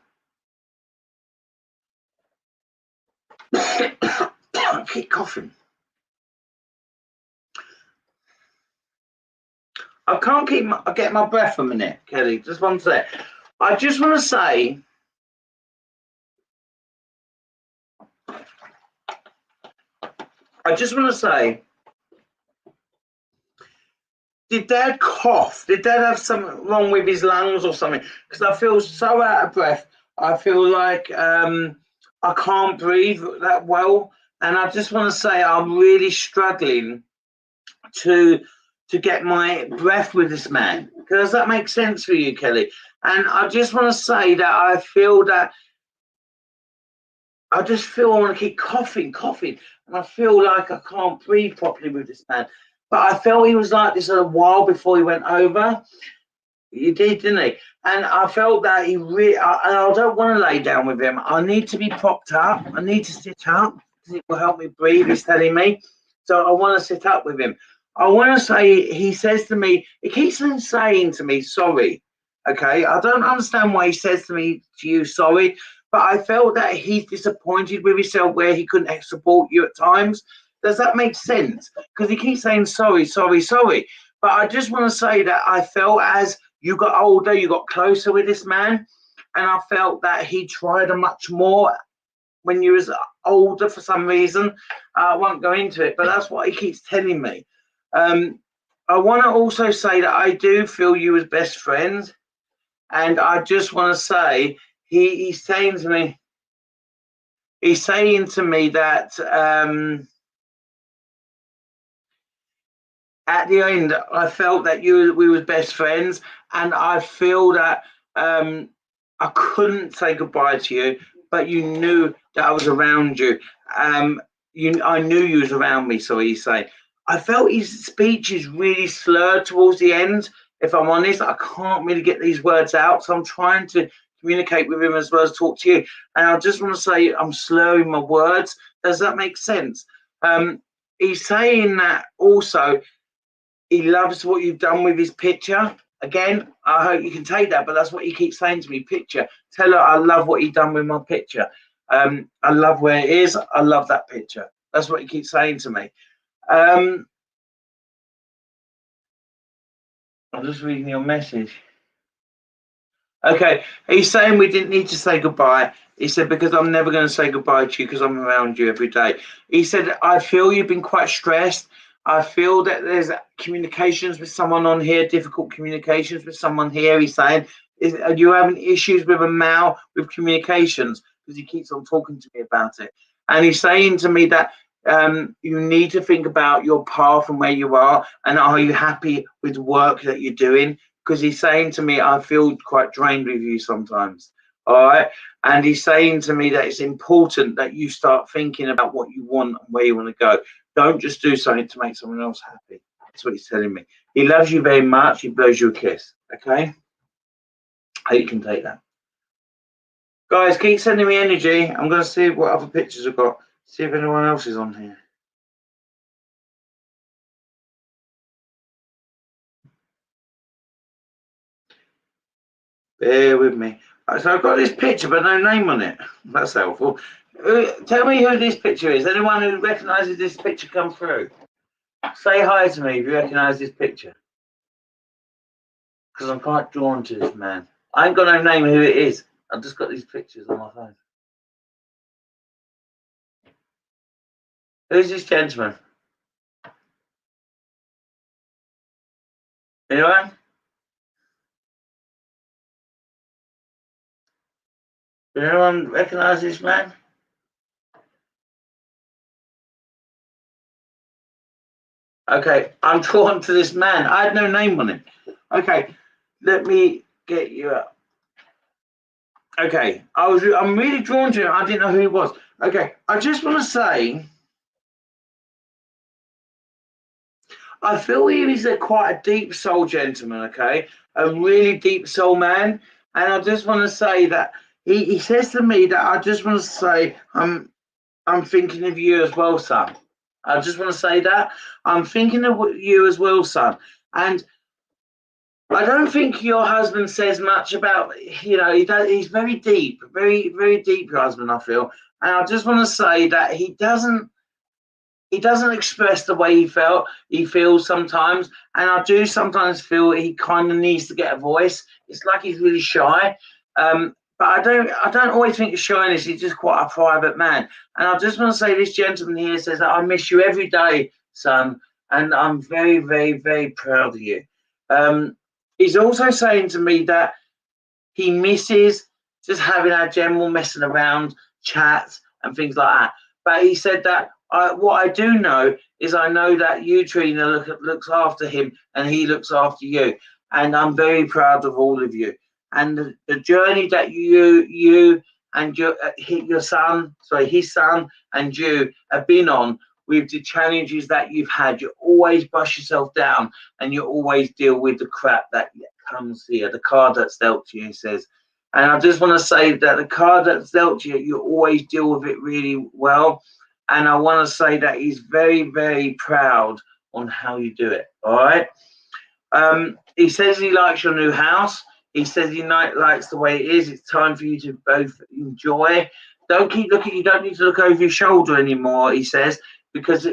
[SPEAKER 1] I keep coughing. I can't keep. I get my breath a minute, Kelly. Just one sec. I just want to say. Did Dad cough? Did Dad have something wrong with his lungs or something? Because I feel so out of breath. I feel like I can't breathe that well, and I just want to say I'm really struggling to get my breath with this man. Does that make sense for you, Kelly? And I just want to say that I feel that I just feel I want to keep coughing, and I feel like I can't breathe properly with this man. But I felt he was like this a while before he went over. He did, didn't he? And I felt that he really. And I don't want to lay down with him. I need to be propped up. I need to sit up because it will help me breathe. He's telling me, so I want to sit up with him. I want to say. He says to me. He keeps on saying to me, "Sorry." Okay, I don't understand why he says to you, "Sorry." But I felt that he's disappointed with himself where he couldn't support you at times. Does that make sense? Because he keeps saying sorry, sorry, sorry. But I just want to say that I felt as you got older, you got closer with this man, and I felt that he tried a much more when you was older for some reason. I won't go into it, but that's what he keeps telling me. I want to also say that I do feel you as best friends, and I just want to say he's saying to me that at the end I felt that we was best friends, and I feel that I couldn't say goodbye to you, but you knew that I was around you. I knew you was around me. So he's saying I felt his speech is really slurred towards the end. If I'm honest, I can't really get these words out, so I'm trying to communicate with him as well as talk to you. And I just want to say I'm slurring my words. Does that make sense? He's saying that also he loves what you've done with his picture. Again, I hope you can take that, but that's what he keeps saying to me. Picture. Tell her I love what you've done with my picture. I love where it is. I love that picture. That's what he keeps saying to me. I'm just reading your message. Okay, he's saying we didn't need to say goodbye. He said, because I'm never going to say goodbye to you because I'm around you every day. He said, I feel you've been quite stressed. I feel that there's communications with someone on here, difficult communications with someone here. He's saying, are you having issues with a male with communications? Because he keeps on talking to me about it. And he's saying to me that you need to think about your path and where you are, and are you happy with work that you're doing? Because he's saying to me, I feel quite drained with you sometimes. All right. And he's saying to me that it's important that you start thinking about what you want and where you want to go. Don't just do something to make someone else happy. That's what he's telling me. He loves you very much. He blows you a kiss. Okay. I hope you can take that. Guys, keep sending me energy. I'm going to see what other pictures I've got. See if anyone else is on here. Bear with me. So I've got this picture, but no name on it. That's helpful. Tell me who this picture is. Anyone who recognises this picture come through? Say hi to me if you recognise this picture. Because I'm quite drawn to this man. I ain't got no name who it is. I've just got these pictures on my phone. Who's this gentleman? Anyone? Does anyone recognise this man? Okay, I'm drawn to this man. I had no name on him. Okay, let me get you up. Okay, I'm really drawn to him. I didn't know who he was. Okay, I just want to say, I feel he's quite a deep soul gentleman. Okay, a really deep soul man, and I just want to say that he says to me that I just want to say I'm thinking of you as well, son. I just want to say that I'm thinking of you as well, son, and I don't think your husband says much about, he's very deep, very, very deep, your husband, I feel. And I just want to say that he doesn't express the way he feels sometimes. And I do sometimes feel he kind of needs to get a voice. It's like he's really shy. But I don't always think it's shyness. He's just quite a private man. And I just want to say this gentleman here says that I miss you every day, son. And I'm very, very, very proud of you. He's also saying to me that he misses just having our general messing around chats and things like that. But he said that what I do know is I know that you, Trina, looks after him and he looks after you. And I'm very proud of all of you. And the journey that you and his son and you have been on with the challenges that you've had, you always brush yourself down and you always deal with the crap that comes here, the card that's dealt to you, he says. And I just want to say that the card that's dealt to you, you always deal with it really well. And I want to say that he's very, very proud on how you do it. All right. He says he likes your new house. He says he likes the way it is. It's time for you to both enjoy. Don't keep looking. You don't need to look over your shoulder anymore, he says, because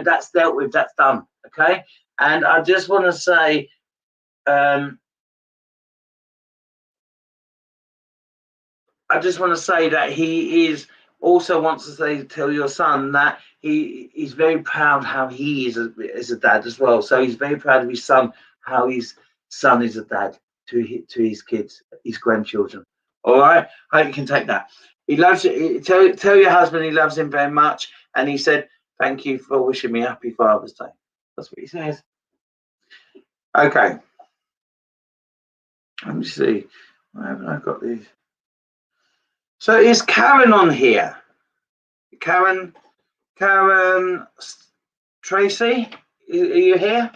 [SPEAKER 1] that's dealt with. That's done. Okay. And I just want to say, that he is also wants to tell your son that he's very proud how he is as a dad as well. So he's very proud of his son, how his son is a dad to his kids, his grandchildren. All right, I hope you can take that. He loves it. Tell your husband he loves him very much, and he said thank you for wishing me happy Father's Day. That's what he says. Okay. Let me see. Where haven't I got these? So is Karen on here? Karen Tracy, are you here?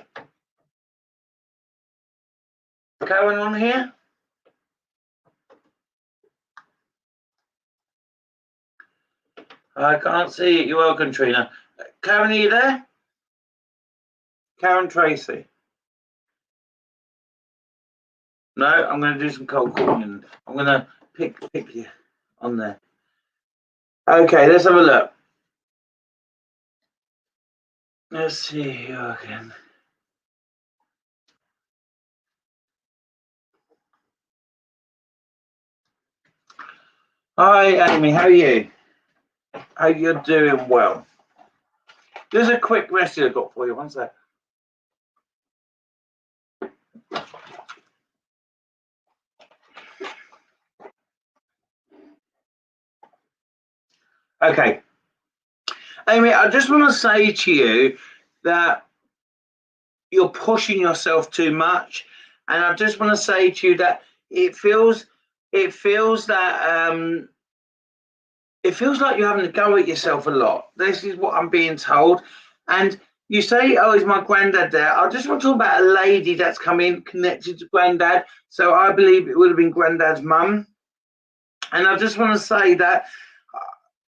[SPEAKER 1] Karen on here? I can't see it. You're welcome, Trina. Karen, are you there? Karen Tracy. No, I'm going to do some cold calling. I'm going to pick you on there. Okay, let's have a look. Let's see here again. Hi, Amy. How are you? Hope you're doing well. There's a quick recipe I've got for you. One sec. Okay. Amy, I just want to say to you that you're pushing yourself too much. And I just want to say to you that it feels like you're having to go at yourself a lot. This is what I'm being told. And you say, oh, is my granddad there? I just want to talk about a lady that's come in connected to granddad. So I believe it would have been granddad's mum. And I just want to say that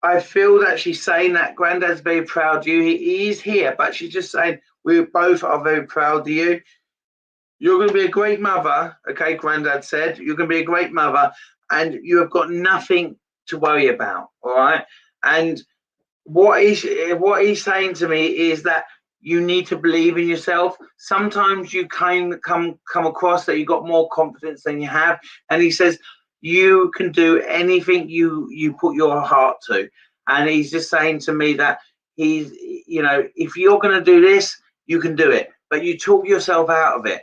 [SPEAKER 1] I feel that she's saying that granddad's very proud of you. He is here, but she's just saying we both are very proud of you. You're going to be a great mother, okay, granddad said. You're going to be a great mother, and you have got nothing to worry about, all right? And what he's saying to me is that you need to believe in yourself. Sometimes you come across that you got more confidence than you have. And he says you can do anything you put your heart to. And he's just saying to me that he's, you know, if you're going to do this, you can do it, but you talk yourself out of it.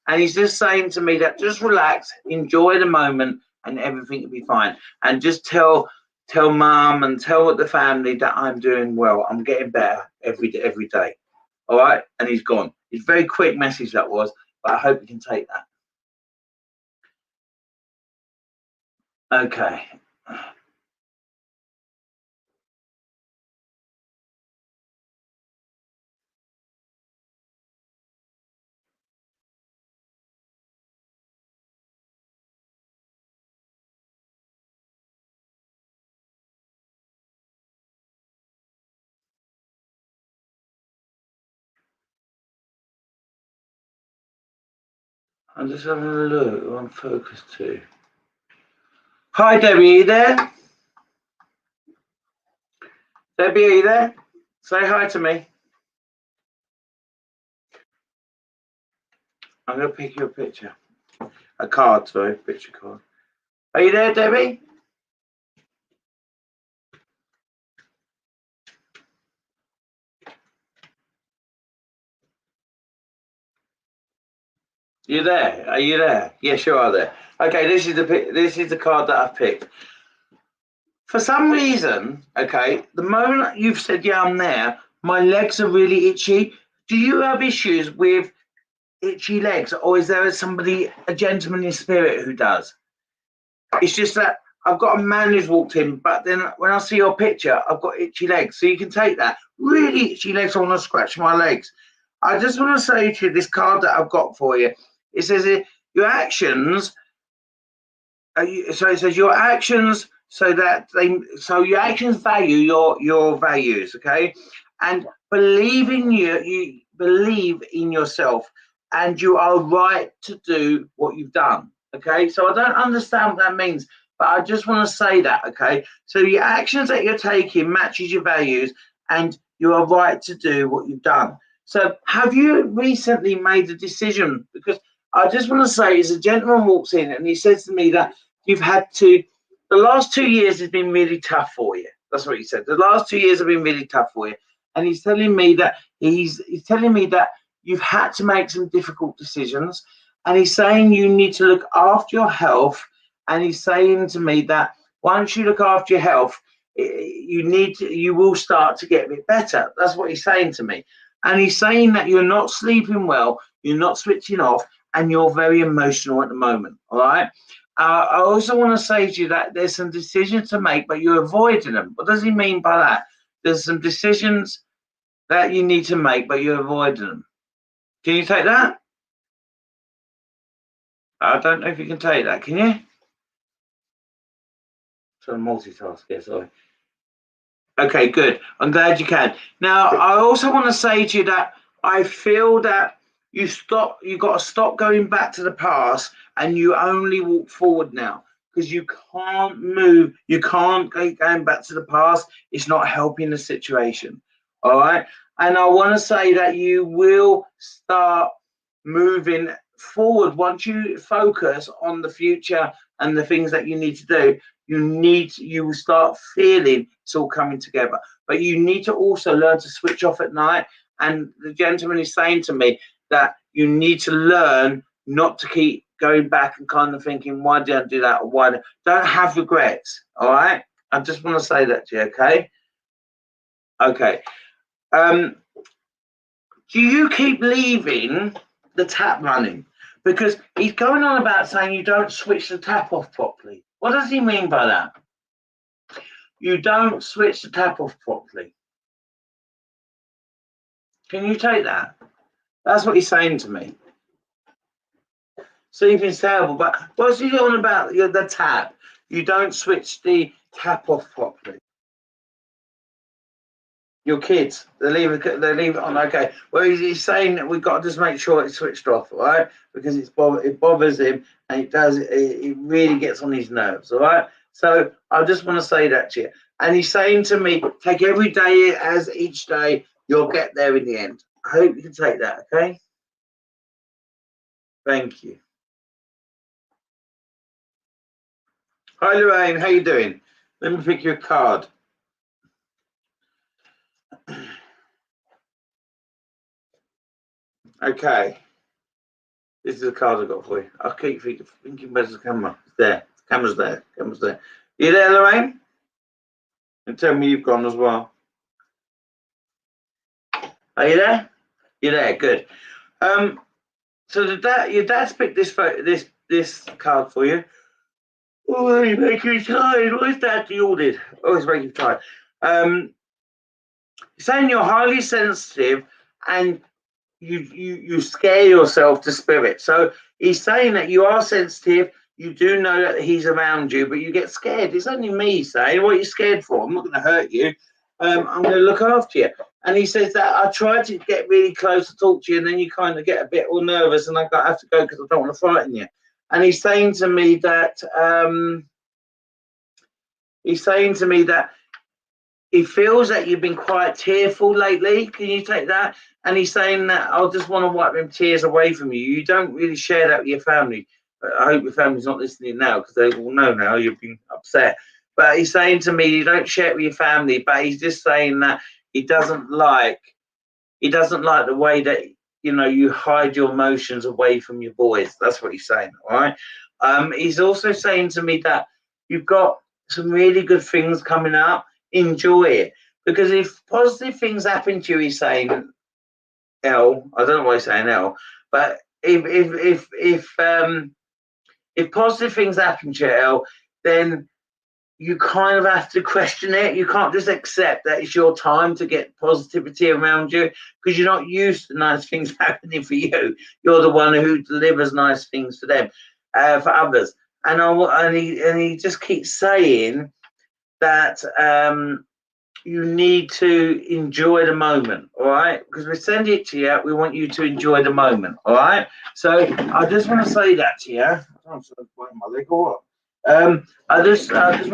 [SPEAKER 1] And he's just saying to me that just relax, enjoy the moment, and everything will be fine. And just tell mum and tell the family that I'm doing well. I'm getting better every day. All right. And he's gone. It's a very quick message that was, but I hope you can take that. Okay. I'm just having a look on focus too. Hi, Debbie, are you there? Debbie, are you there? Say hi to me. I'm going to pick you a picture. A card, sorry, picture card. Are you there, Debbie? You there? Are you there? Yes, you are there. Okay, this is the card that I've picked. For some reason, okay, the moment you've said, yeah, I'm there, my legs are really itchy. Do you have issues with itchy legs, or is there a gentleman in spirit who does? It's just that I've got a man who's walked in, but then when I see your picture, I've got itchy legs. So you can take that. Really itchy legs, I want to scratch my legs. I just want to say to you, this card that I've got for you, it says your actions, so it says your actions, so your actions value your values, okay? And believe in you believe in yourself, and you are right to do what you've done, okay? So I don't understand what that means, but I just want to say that, okay? So your actions that you're taking matches your values, and you are right to do what you've done. So have you recently made a decision? Because I just want to say, as a gentleman walks in and he says to me that the last 2 years has been really tough for you. That's what he said. The last 2 years have been really tough for you. And he's telling me that he's telling me that you've had to make some difficult decisions. And he's saying you need to look after your health. And he's saying to me that once you look after your health, you will start to get a bit better. That's what he's saying to me. And he's saying that you're not sleeping well, you're not switching off, and you're very emotional at the moment. All right. I also want to say to you that there's some decisions to make, but you're avoiding them. What does he mean by that? There's some decisions that you need to make, but you're avoiding them. Can you take that? I don't know if you can take that. Can you? So multitask, yeah, sorry. Okay, good. I'm glad you can. Now, I also want to say to you that I feel that you've got to stop going back to the past, and you only walk forward now, because you can't move. You can't go going back to the past. It's not helping the situation. All right. And I want to say that you will start moving forward once you focus on the future and the things that you need to do. You will start feeling it's all coming together. But you need to also learn to switch off at night. And the gentleman is saying to me that you need to learn not to keep going back and kind of thinking, why did I do that? Or why don't have regrets. All right. I just want to say that to you. Okay. Okay. Do you keep leaving the tap running? Because he's going on about saying you don't switch the tap off properly. What does he mean by that? You don't switch the tap off properly. Can you take that? That's what he's saying to me. Sleeping's terrible, but what's he on about? The tap. You don't switch the tap off properly. Your kids, they leave it on. Okay. Well, he's saying that we've got to just make sure it's switched off, all right? Because it bothers him, and it really gets on his nerves, all right? So I just want to say that to you. And he's saying to me, take every day as each day, you'll get there in the end. I hope you can take that, okay? Thank you. Hi, Lorraine. How you doing? Let me pick you a card. Okay. This is the card I got for you. I keep thinking, where's the camera? It's there. The camera's there. The camera's there. You there, Lorraine? And tell me you've gone as well. Are you there? You're there. Good. So your dad's picked this card for you. Oh, you make me tired. What is that you did? Oh, it's making me tired. Saying you're highly sensitive and you scare yourself to spirit. So he's saying that you are sensitive. You do know that he's around you, but you get scared. It's only me saying, what are you scared for? I'm not going to hurt you. I'm going to look after you. And he says that I tried to get really close to talk to you, and then you kind of get a bit all nervous, and I have to go because I don't want to frighten you. And he's saying to me that he feels that you've been quite tearful lately. Can you take that? And he's saying that I just want to wipe them tears away from you. You don't really share that with your family. I hope your family's not listening now because they will know now you've been upset. But he's saying to me, you don't share it with your family. But he's just saying that he doesn't like the way that you hide your emotions away from your boys. That's what he's saying. All right. He's also saying to me that you've got some really good things coming up. Enjoy it, because if positive things happen to you, he's saying, L, I don't know why he's saying L, but if positive things happen to you, L, then you kind of have to question it. You can't just accept that it's your time to get positivity around you, because you're not used to nice things happening for you. You're the one who delivers nice things for them, for others. And he just keeps saying that you need to enjoy the moment, all right? Because we send it to you, we want you to enjoy the moment, all right? So I just want to say that to you. I just want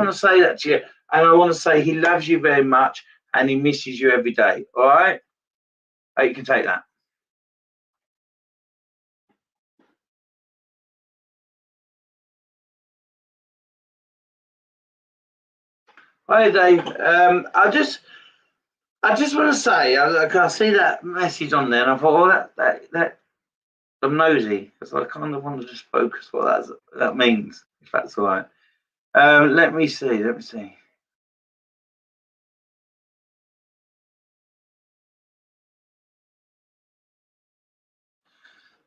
[SPEAKER 1] to say that to you, and I want to say he loves you very much, and he misses you every day, all right? Oh, you can take that. Hi, Dave. I just want to say, I see that message on there, and I thought, that I'm nosy, because I kind of want to just focus what that means, if that's all right. Let me see.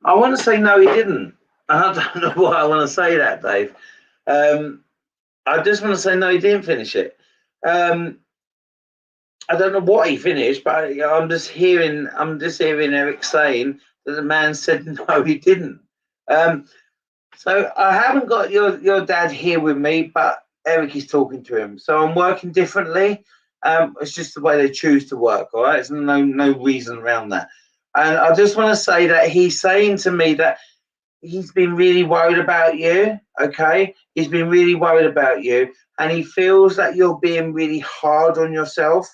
[SPEAKER 1] I want to say no, he didn't. I don't know why I want to say that, Dave. I just want to say no, he didn't finish it. I don't know what he finished, but I'm just hearing Eric saying that the man said no, he didn't. So I haven't got your dad here with me, but Eric is talking to him. So I'm working differently. It's just the way they choose to work. All right, there's no reason around that. And I just want to say that he's saying to me that he's been really worried about you. Okay, he's been really worried about you, and he feels that you're being really hard on yourself.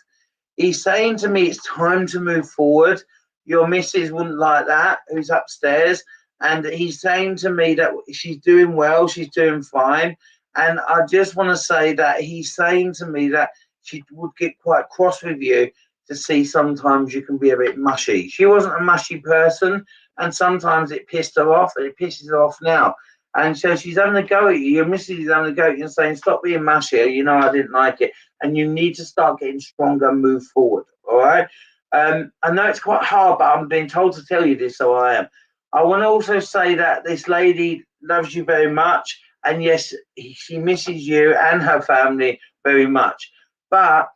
[SPEAKER 1] He's saying to me it's time to move forward. Your missus wouldn't like that, who's upstairs. And he's saying to me that she's doing well, she's doing fine. And I just want to say that he's saying to me that she would get quite cross with you to see sometimes you can be a bit mushy. She wasn't a mushy person, and sometimes it pissed her off, and it pisses her off now. And so she's having a go at you. Your missus is having a go at you and saying, stop being mushy. I didn't like it. And you need to start getting stronger and move forward. All right. I know it's quite hard, but I'm being told to tell you this, so I am. I want to also say that this lady loves you very much. And yes, she misses you and her family very much. But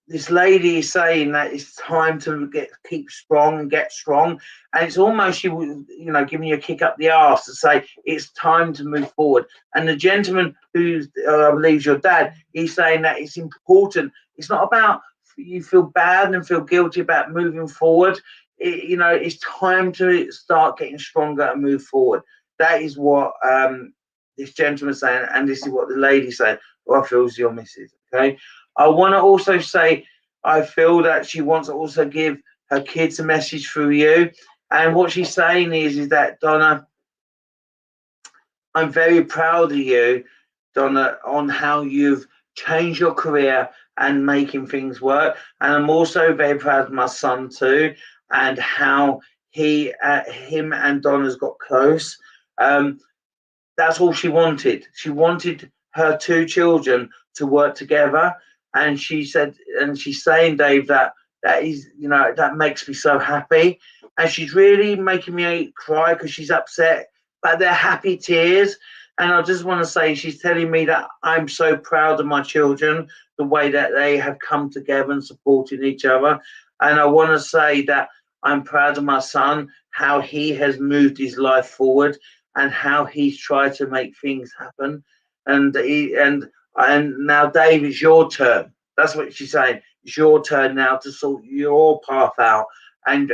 [SPEAKER 1] this lady is saying that it's time to keep strong and get strong, and it's almost giving you a kick up the arse to say it's time to move forward. And the gentleman who I believe is your dad, he's saying that it's important. It's not about you feel bad and feel guilty about moving forward. It's time to start getting stronger and move forward. That is what this gentleman's saying, and this is what the lady's saying. Well, I feel is your missus. Okay. I want to also say I feel that she wants to also give her kids a message through you. And what she's saying is that, Donna, I'm very proud of you, Donna, on how you've changed your career and making things work. And I'm also very proud of my son too, and how him and Donna's got close. That's all she wanted. She wanted her two children to work together. And she said, and she's saying, Dave, that is, that makes me so happy. And she's really making me cry because she's upset, but they're happy tears. And I just want to say, she's telling me that I'm so proud of my children, the way that they have come together and supporting each other. And I want to say that I'm proud of my son, how he has moved his life forward and how he's tried to make things happen. And now, Dave, it's your turn. That's what she's saying. It's your turn now to sort your path out. And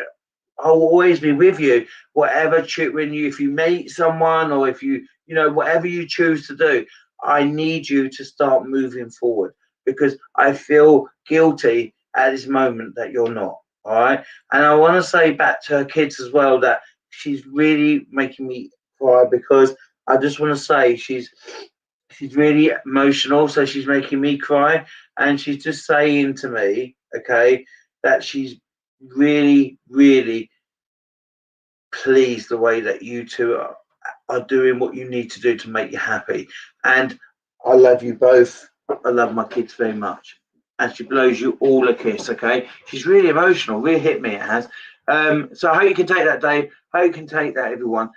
[SPEAKER 1] I'll always be with you, if you meet someone or if whatever you choose to do, I need you to start moving forward because I feel guilty at this moment that you're not. All right. And I want to say back to her kids as well that she's really making me cry because I just want to say she's really emotional. So she's making me cry and she's just saying to me, okay, that she's really, really pleased the way that you two are doing what you need to do to make you happy. And I love you both. I love my kids very much. And she blows you all a kiss, okay? She's really emotional. Really hit me, it has. So I hope you can take that, Dave. I hope you can take that, everyone.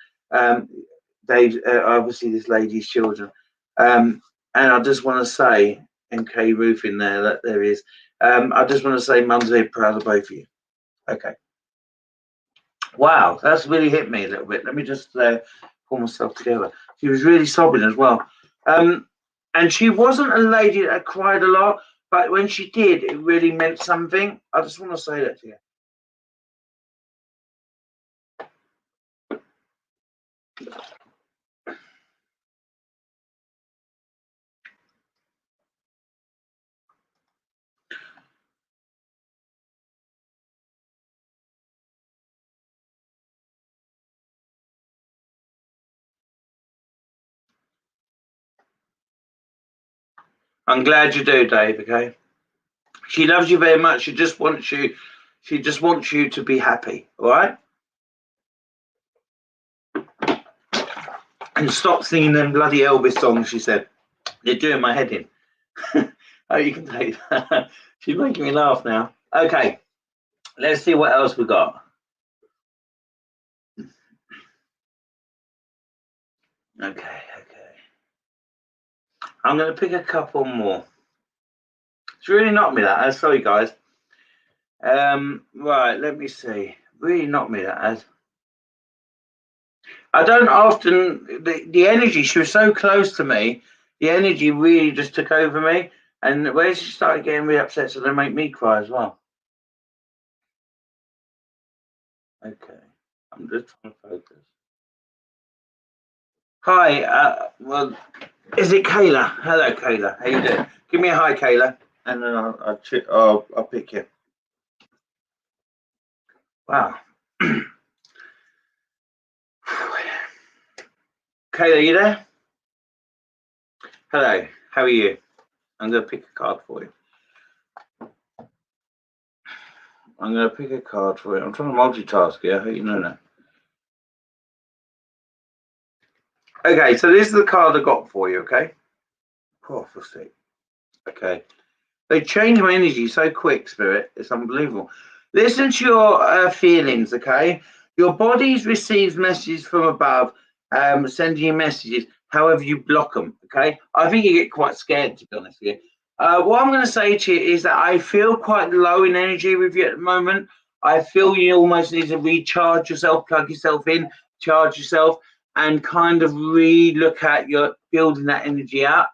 [SPEAKER 1] Dave, obviously this lady's children. And I just want to say, MK Roofing there, that there is. I just want to say Mum's very proud of both of you. Okay. Wow, that's really hit me a little bit. Let me just pull myself together. She was really sobbing as well. And she wasn't a lady that cried a lot, but when she did, it really meant something. I just want to say that to you. I'm glad you do, Dave, okay? She loves you very much. She just wants you to be happy, all right? And stop singing them bloody Elvis songs, she said. You're doing my head in. Oh, you can take that. She's making me laugh now. Okay, let's see what else we got. Okay. I'm going to pick a couple more. It's really knocked me that as. Sorry, guys. Right, let me see. Really knocked me that as. I don't often, the energy, she was so close to me, the energy really just took over me. And when she started getting really upset, so they make me cry as well. Okay, I'm just trying to focus. Hi, well, is it Kayla? Hello, Kayla. How you doing? Give me a hi, Kayla, and then I'll pick you. Wow. Kayla, you there? Hello, how are you? I'm going to pick a card for you. I'm going to pick a card for you. I'm trying to multitask here. I hope you know that. Okay, so this is the card I got for you, okay? Prophecy. Okay. They change my energy so quick, Spirit. It's unbelievable. Listen to your feelings, okay? Your body receives messages from above, sending you messages. However, you block them, okay? I think you get quite scared, to be honest with you. What I'm going to say to you is that I feel quite low in energy with you at the moment. I feel you almost need to recharge yourself, plug yourself in, charge yourself, and kind of re-look at your building that energy up.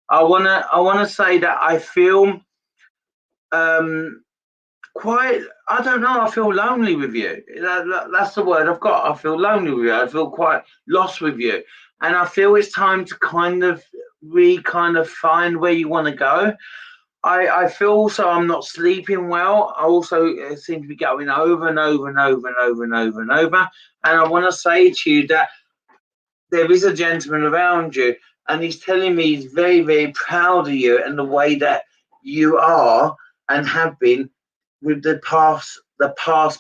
[SPEAKER 1] I wanna say that I feel quite, I don't know, I feel lonely with you. That's the word I've got. I feel lonely with you. I feel quite lost with you. And I feel it's time to kind of find where you want to go. I feel also I'm not sleeping well. I also seem to be going over and over and over and over and over and over. And I want to say to you that there is a gentleman around you, and he's telling me he's very, very proud of you and the way that you are and have been with the past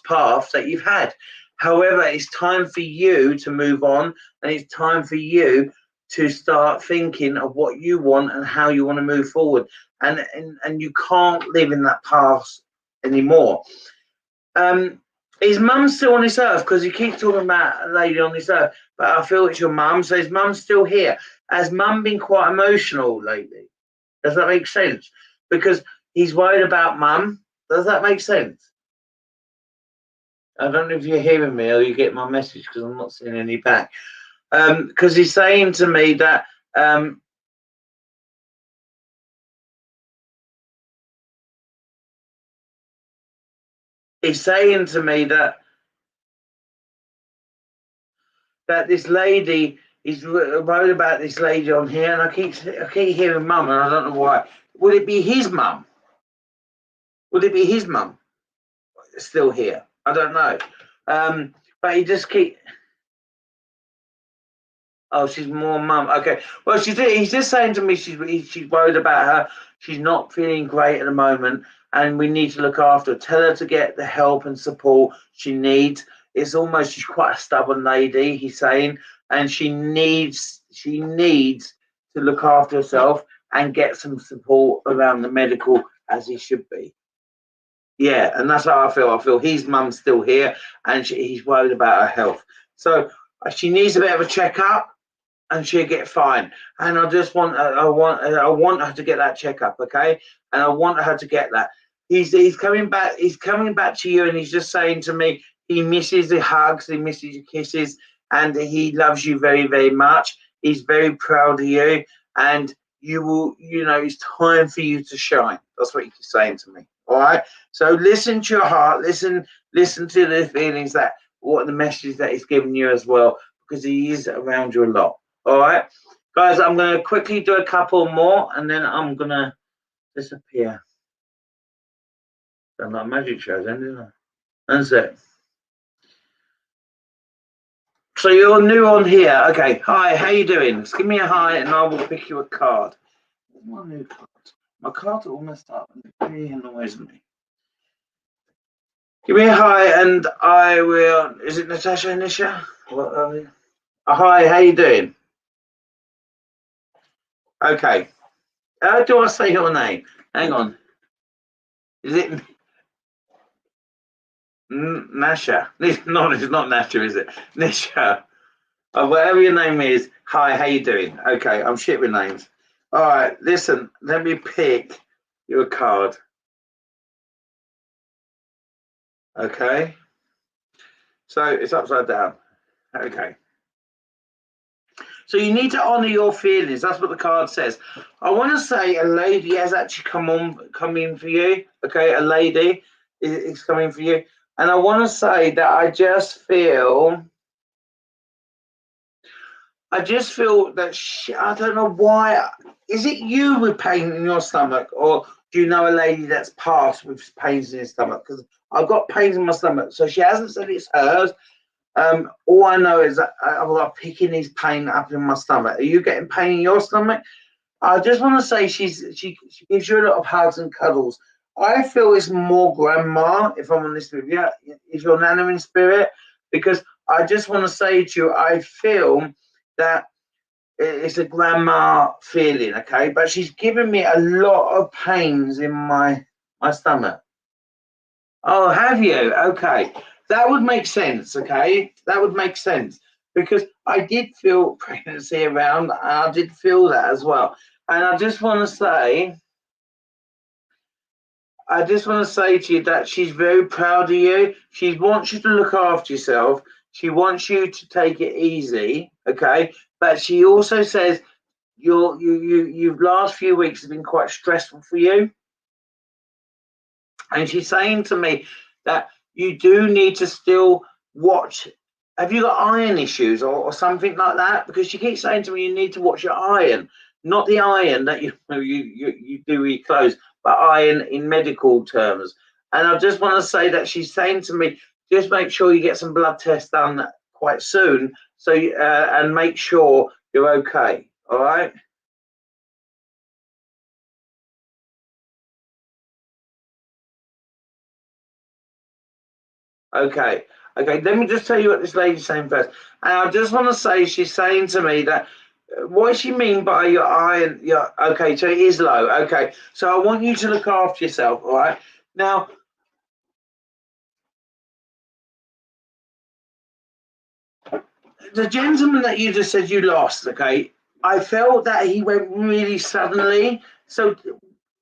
[SPEAKER 1] paths that you've had. However, it's time for you to move on, and it's time for you to start thinking of what you want and how you want to move forward. And you can't live in that past anymore. His mum's still on this earth because he keeps talking about a lady on this earth, but I feel it's your mum, so his mum's still here. Has mum been quite emotional lately? Does that make sense? Because he's worried about mum. Does that make sense? I don't know if you're hearing me or you get my message because I'm not seeing any back. Because he's saying to me that he's saying to me that this lady, he's worried about this lady on here, and I keep hearing mum, and I don't know why. Would it be his mum? Would it be his mum still here? I don't know. But he just keep. Oh, she's more mum. Okay. Well, he's just saying to me she's worried about her. She's not feeling great at the moment, and we need to look after her. Tell her to get the help and support she needs. It's almost she's quite a stubborn lady, he's saying, and she needs to look after herself and get some support around the medical as he should be. Yeah, and that's how I feel. I feel his mum's still here, and he's worried about her health. So she needs a bit of a checkup, and she'll get fine. And I just want, I want her to get that checkup, okay? And I want her to get that. He's coming back. He's coming back to you, and he's just saying to me, he misses the hugs, he misses your kisses, and he loves you very, very much. He's very proud of you, and you will, it's time for you to shine. That's what he's saying to me. All right. So listen to your heart. Listen to the feelings that what the message that he's giving you as well, because he is around you a lot. All right, guys. I'm going to quickly do a couple more, and then I'm going to disappear. Done like magic shows, then, didn't I? That's it. So you're new on here. Okay. Hi, how you doing? Just give me a hi, and I will pick you a card. My new card. My cards are all messed up, and it really annoys me. Give me a hi, and I will. Is it Natasha and Nisha? What? Hi, how you doing? Okay. How do I say your name? Hang on. Is it Nasha? It's not Nasha, is it? Nisha. Whatever your name is. Hi, how you doing? Okay, I'm shit with names. All right, listen. Let me pick your card. Okay. So it's upside down. Okay. So you need to honor your feelings. That's what the card says. I want to say a lady has actually come in for you. Okay, a lady is coming for you, and I want to say that I just feel that I don't know why. Is it you with pain in your stomach, or do you know a lady that's passed with pains in her stomach? Because I've got pains in my stomach, so she hasn't said it's hers. All I know is that I've got picking his pain up in my stomach. Are you getting pain in your stomach? I just want to say she gives you a lot of hugs and cuddles. I feel it's more grandma, if I'm honest with you, is your nana in spirit, because I just want to say to you, I feel that it's a grandma feeling, okay? But she's giving me a lot of pains in my stomach. Oh, have you? Okay. That would make sense, okay? That would make sense because I did feel pregnancy around. I did feel that as well. And I just want to say to you that she's very proud of you. She wants you to look after yourself. She wants you to take it easy, okay? But she also says you've last few weeks have been quite stressful for you. And she's saying to me that you do need to still watch. Have you got iron issues or something like that? Because she keeps saying to me you need to watch your iron, not the iron that you do with your clothes, but iron in medical terms. And I just want to say that she's saying to me, just make sure you get some blood tests done quite soon, so and make sure you're okay. All right. Okay. Okay. Let me just tell you what this lady's saying first. And I just want to say she's saying to me that what does she mean by your iron? Your okay, so it is low. Okay. So I want you to look after yourself. All right. Now, the gentleman that you just said you lost, okay, I felt that he went really suddenly. So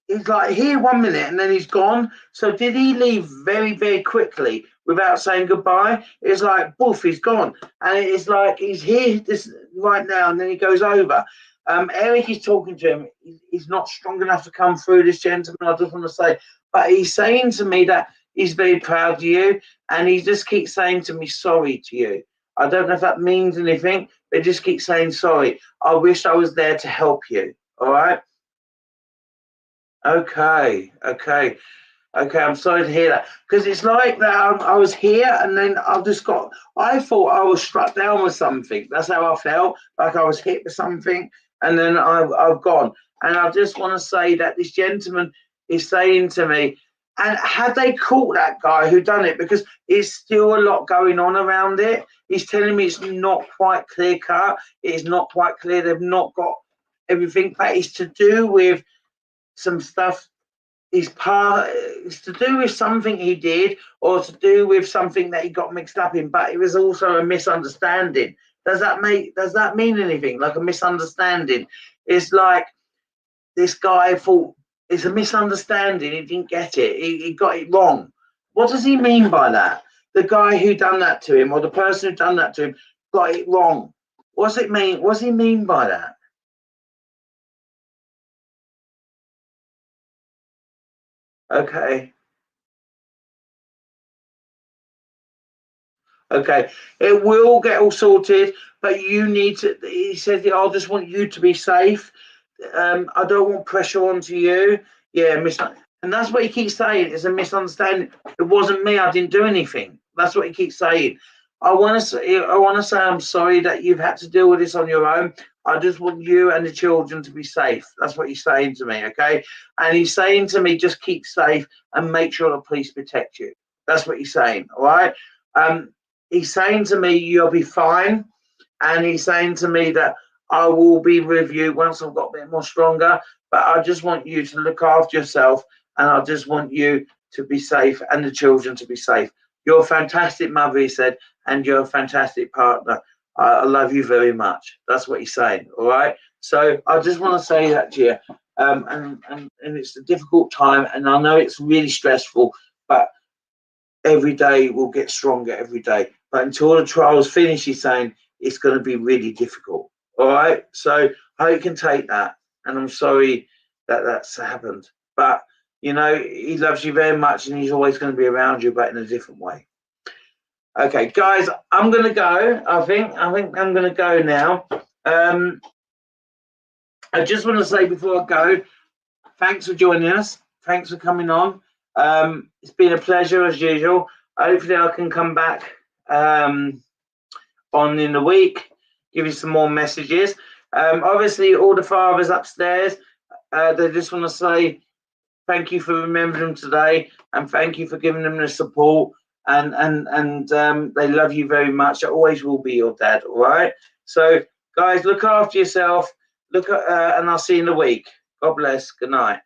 [SPEAKER 1] he's like here 1 minute and then he's gone. So did he leave very, very quickly without saying goodbye? It's like boof, he's gone. And it's like he's here this right now and then he goes over. Eric is talking to him. He's not strong enough to come through, this gentleman, I just want to say. But he's saying to me that he's very proud of you and he just keeps saying to me, sorry to you. I don't know if that means anything, but just keep saying sorry. I wish I was there to help you. All right. Okay. Okay. Okay. I'm sorry to hear that because it's like that. I was here and then I thought I was struck down with something. That's how I felt, like I was hit with something, and then I've gone. And I just want to say that this gentleman is saying to me, and had they caught that guy who done it, because there's still a lot going on around it. He's telling me it's not quite clear cut. It's not quite clear. They've not got everything, but it's to do with some stuff. It's to do with something he did, or to do with something that he got mixed up in. But it was also a misunderstanding. Does that mean anything? Like a misunderstanding? It's like this guy thought it's a misunderstanding. He didn't get it. He got it wrong. What does he mean by that? The guy who done that to him, or the person who done that to him, got it wrong. What's it mean? What does he mean by that? Okay. Okay. It will get all sorted, but you need to. He said, "I just want you to be safe. I don't want pressure onto you." Yeah, and that's what he keeps saying. It's a misunderstanding. It wasn't me. I didn't do anything. That's what he keeps saying. I want to say. I want to say I'm sorry that you've had to deal with this on your own. I just want you and the children to be safe. That's what he's saying to me. Okay, and he's saying to me, just keep safe and make sure the police protect you. That's what he's saying. All right. He's saying to me, you'll be fine. And he's saying to me that I will be with you once I've got a bit more stronger. But I just want you to look after yourself. And I just want you to be safe and the children to be safe. You're a fantastic mother, he said, and you're a fantastic partner. I love you very much. That's what he's saying. All right. So I just want to say that to you. And it's a difficult time. And I know it's really stressful. But every day will get stronger every day. But until the trial's finished, he's saying it's going to be really difficult. All right. So I hope you can take that. And I'm sorry that that's happened. But, you know, he loves you very much and he's always going to be around you, but in a different way. Okay, guys, I'm going to go. I think I'm going to go now. I just want to say before I go, thanks for joining us. Thanks for coming on. It's been a pleasure as usual. Hopefully I can come back on in the week, give you some more messages. Obviously all the fathers upstairs, they just want to say thank you for remembering them today and thank you for giving them the support and they love you very much. I always will be your dad. All right. So guys, look after yourself. And I'll see you in the week. God bless. Good night.